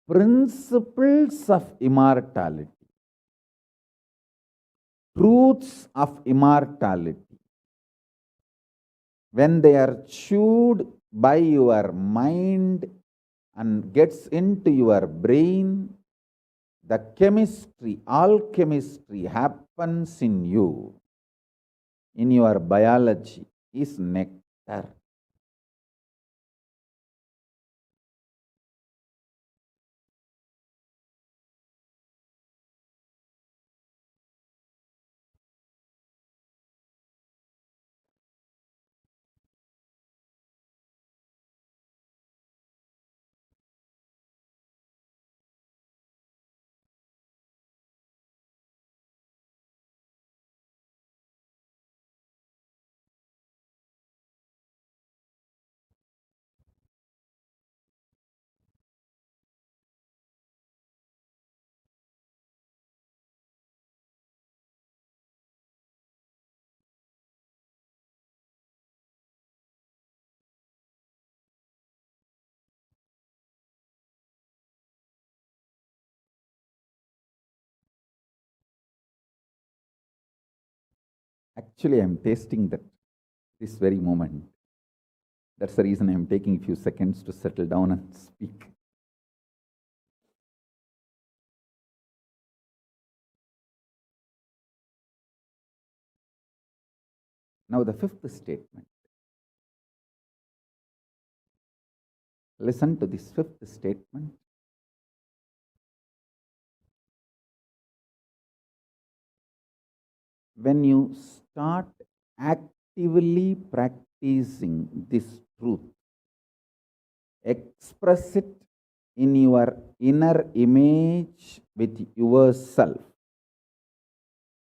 Principles of immortality. Truths of immortality. When they are chewed by your mind and gets into your brain, the chemistry, alchemistry happens in you, in your biology, is nectar. Actually, I am tasting that this very moment. That's the reason I am taking a few seconds to settle down and speak. Now, the fifth statement. Listen to this fifth statement. When you start actively practicing this truth. Express it in your inner image with yourself,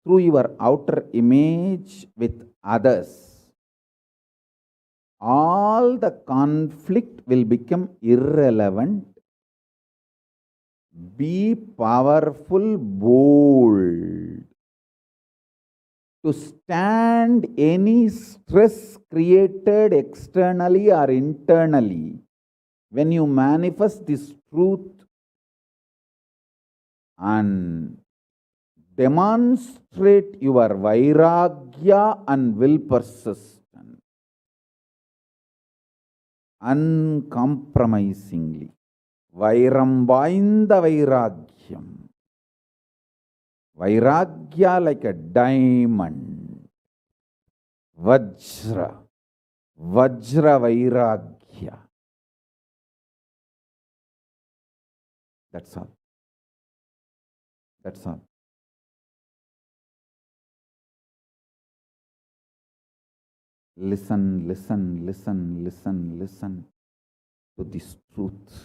through your outer image with others. All the conflict will become irrelevant. Be powerful, bold, to stand any stress created externally or internally. When you manifest this truth and demonstrate your vairagya and will persist uncompromisingly. Vairam vainda vairagyam. Vairagya like a diamond. Vajra. Vajra vairagya. That's all. That's all. Listen, listen, listen, listen, listen to this truth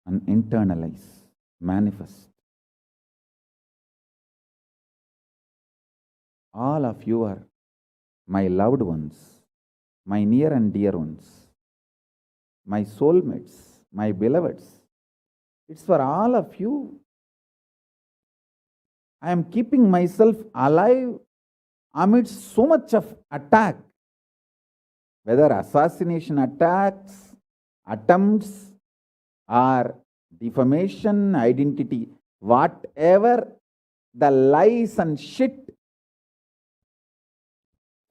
and internalize, manifest. All of you are my loved ones, my near and dear ones, my soulmates, my beloveds. It's for all of you. I am keeping myself alive amidst so much of attack, whether assassination attacks, attempts, or defamation, identity, whatever the lies and shit,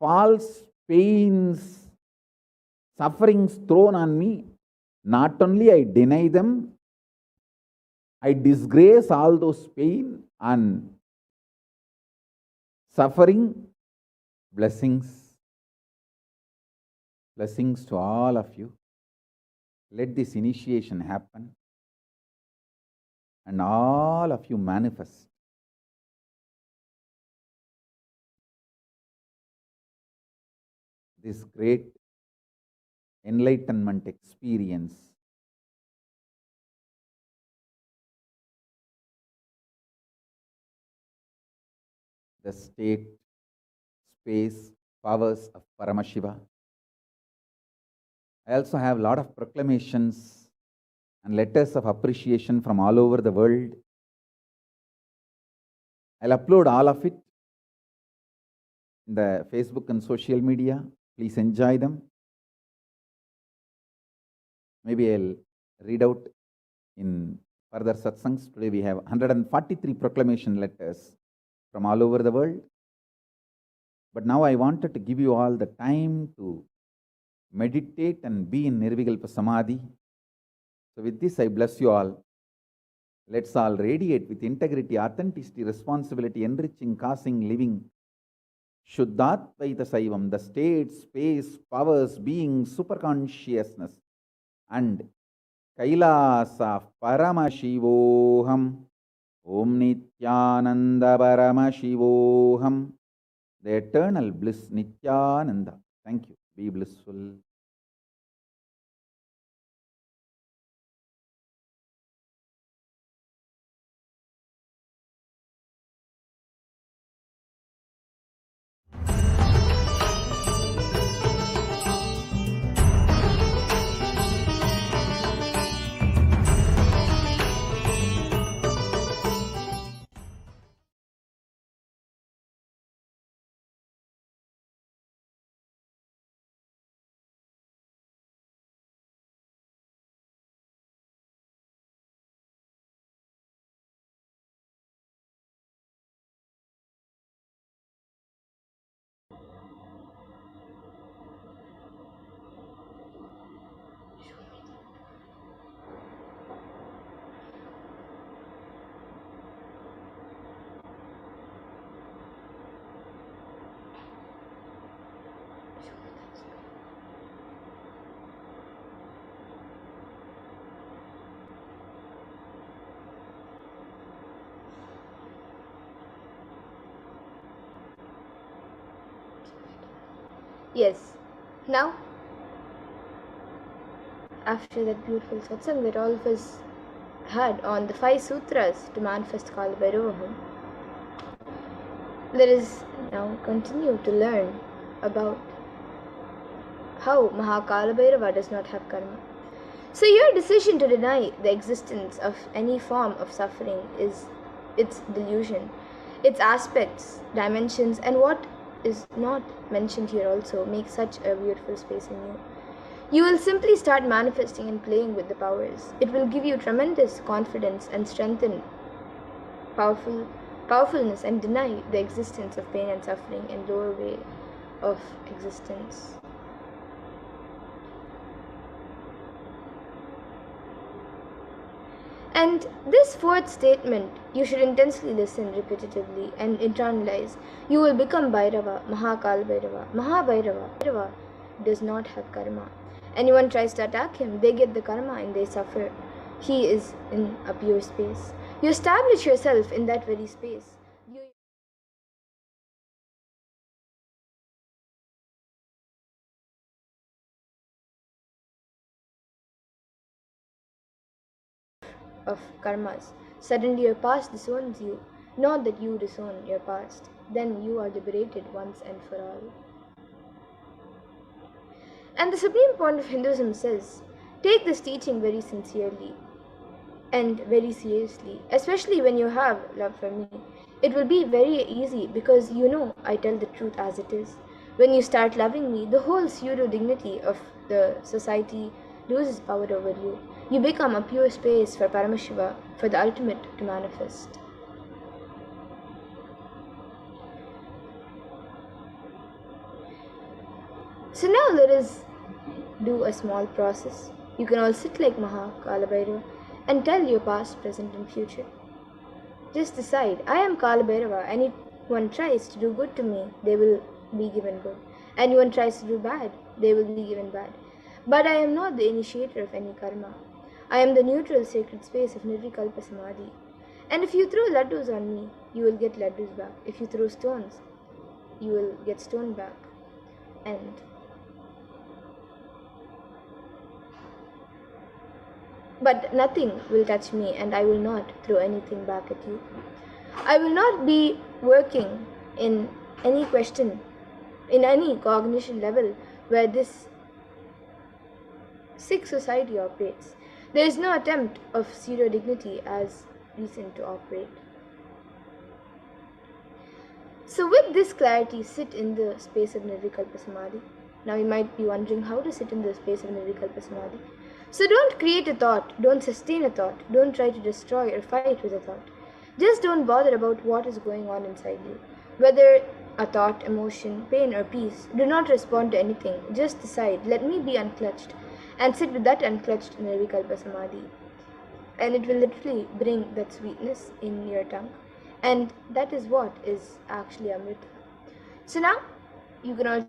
false pains, sufferings thrown on me, not only I deny them, I disgrace all those pain and suffering. Blessings. Blessings to all of you. Let this initiation happen and all of you manifest. This great enlightenment experience. The state, space, powers of Paramashiva. I also have a lot of proclamations and letters of appreciation from all over the world. I'll upload all of it in the Facebook and social media. Please enjoy them. Maybe I'll read out in further satsangs. Today we have 143 proclamation letters from all over the world. But now I wanted to give you all the time to meditate and be in Nirvikalpa Samadhi. So with this, I bless you all. Let's all radiate with integrity, authenticity, responsibility, enriching, causing, living. Shuddhatvaita Saivam, the state, space, powers, being, superconsciousness, and Kailasa Paramashivoham, Om Nithyananda Paramashivoham, the eternal bliss Nithyananda. Thank you. Be blissful. Yes. Now, after that beautiful satsang that all of us had on the 5 sutras to manifest Kalabhairavaham, let us now continue to learn about how Mahakalabhairava does not have karma. So your decision to deny the existence of any form of suffering is its delusion, its aspects, dimensions, and what is not mentioned here also make such a beautiful space in you. You will simply start manifesting and playing with the powers. It will give you tremendous confidence and strengthen powerfulness and deny the existence of pain and suffering and lower way of existence. And this fourth statement, you should intensely listen repetitively and internalize. You will become Bhairava, Mahakal Bhairava. Bhairava does not have karma. Anyone tries to attack him, they get the karma and they suffer. He is in a pure space. You establish yourself in that very space. Of karmas. Suddenly your past disowns you, not that you disown your past. Then you are liberated once and for all. And the supreme point of Hinduism says, take this teaching very sincerely and very seriously, especially when you have love for me. It will be very easy because you know I tell the truth as it is. When you start loving me, the whole pseudo dignity of the society loses power over you. You become a pure space for Paramashiva, for the ultimate to manifest. So now let us do a small process. You can all sit like Mahakalabhairava and tell your past, present, and future. Just decide, I am Kalabhairava. Anyone tries to do good to me, they will be given good. Anyone tries to do bad, they will be given bad. But I am not the initiator of any karma. I am the neutral sacred space of Nirvikalpa Samadhi. And if you throw laddus on me, you will get laddus back. If you throw stones, you will get stone back. But nothing will touch me, and I will not throw anything back at you. I will not be working in any question, in any cognition level where this sick society operates. There is no attempt of pseudo dignity as reason to operate. So with this clarity, sit in the space of Nirvikalpa Samadhi. Now you might be wondering how to sit in the space of Nirvikalpa Samadhi. So don't create a thought, don't sustain a thought, don't try to destroy or fight with a thought. Just don't bother about what is going on inside you. Whether a thought, emotion, pain or peace, do not respond to anything. Just decide, let me be unclutched, and sit with that unclutched Nirvikalpa Samadhi. And it will literally bring that sweetness in your tongue. And that is what is actually Amrita. So now, you can also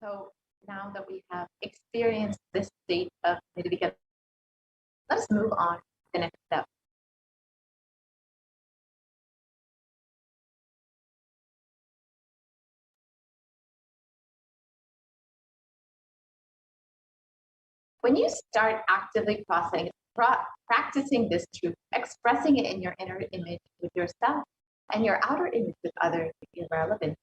So now that we have experienced this state of nirvikalpa, let's move on to the next step. When you start actively practicing this truth, expressing it in your inner image with yourself and your outer image with others, irrelevant.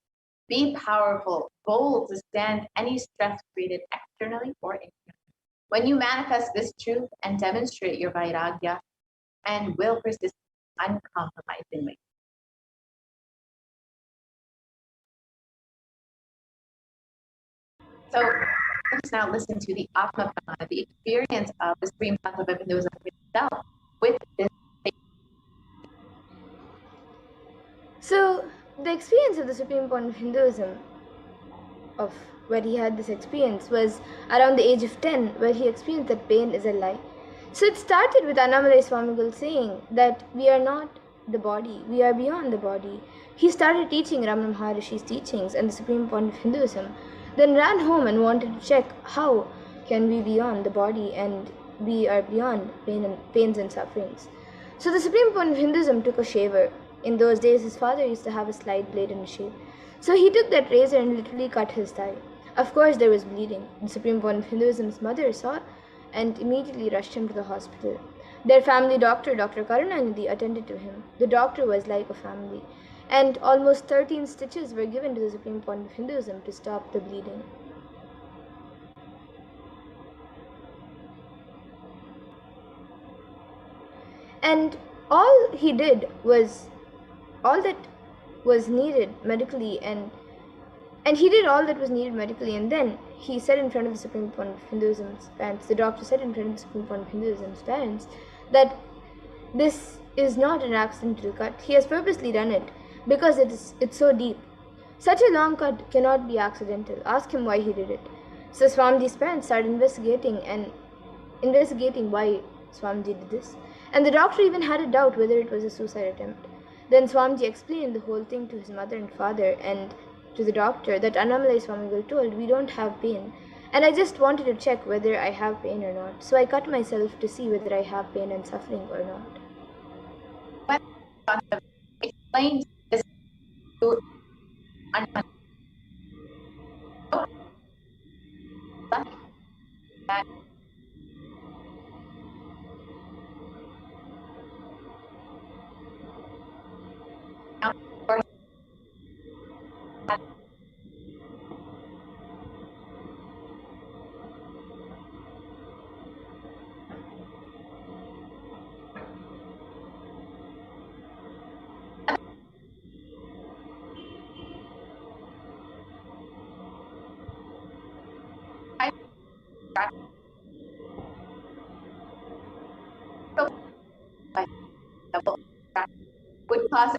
Be powerful, bold to stand any stress created externally or internally. When you manifest this truth and demonstrate your vairagya and will persist uncompromisingly. So let's now listen to the Atma Pramana, the experience of the Supreme Tattva of Hinduism itself with this. So, the experience of the Supreme Point of Hinduism, of where he had this experience, was around the age of 10, where he experienced that pain is a lie. So, it started with Annamalai Swamigal saying that we are not the body, we are beyond the body. He started teaching Ramana Maharishi's teachings and the Supreme Point of Hinduism, then ran home and wanted to check how can we be beyond the body and we are beyond pains and sufferings. So the Supreme Point of Hinduism took a shaver. In those days, his father used to have a slide blade and a shave. So he took that razor and literally cut his thigh. Of course, there was bleeding. The Supreme Point of Hinduism's mother saw and immediately rushed him to the hospital. Their family doctor, Dr. Karunanidhi, attended to him. The doctor was like a family. And almost 13 stitches were given to the Supreme Point of Hinduism to stop the bleeding. And all he did was all that was needed medically, and he did all that was needed medically, and then he said in front of the Supreme Point of Hinduism's parents, the doctor said in front of the Supreme Point of Hinduism's parents, that this is not an accidental cut. He has purposely done it because it's so deep. Such a long cut cannot be accidental. Ask him why he did it. So Swamiji's parents started investigating why Swamiji did this. And the doctor even had a doubt whether it was a suicide attempt. Then Swamiji explained the whole thing to his mother and father and to the doctor that Annamalai Swamigal told, we don't have pain. And I just wanted to check whether I have pain or not. So I cut myself to see whether I have pain and suffering or not. Explain this to that would cause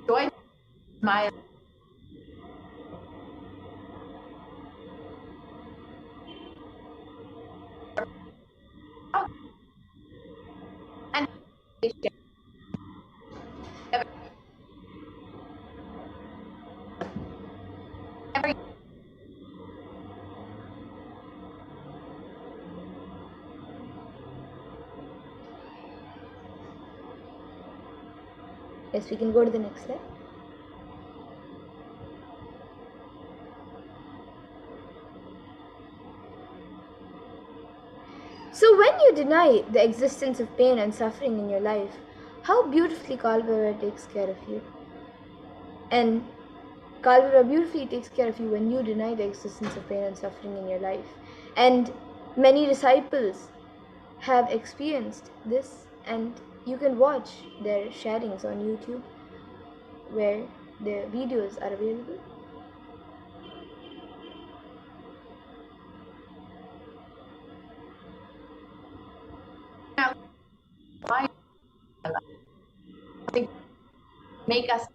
joy, smile, and every Yes, we can go to the next slide. So when you deny the existence of pain and suffering in your life, how beautifully Kalbara takes care of you. And Kalbara beautifully takes care of you when you deny the existence of pain and suffering in your life. And many disciples have experienced this, and you can watch their sharings on YouTube where the videos are available. why make us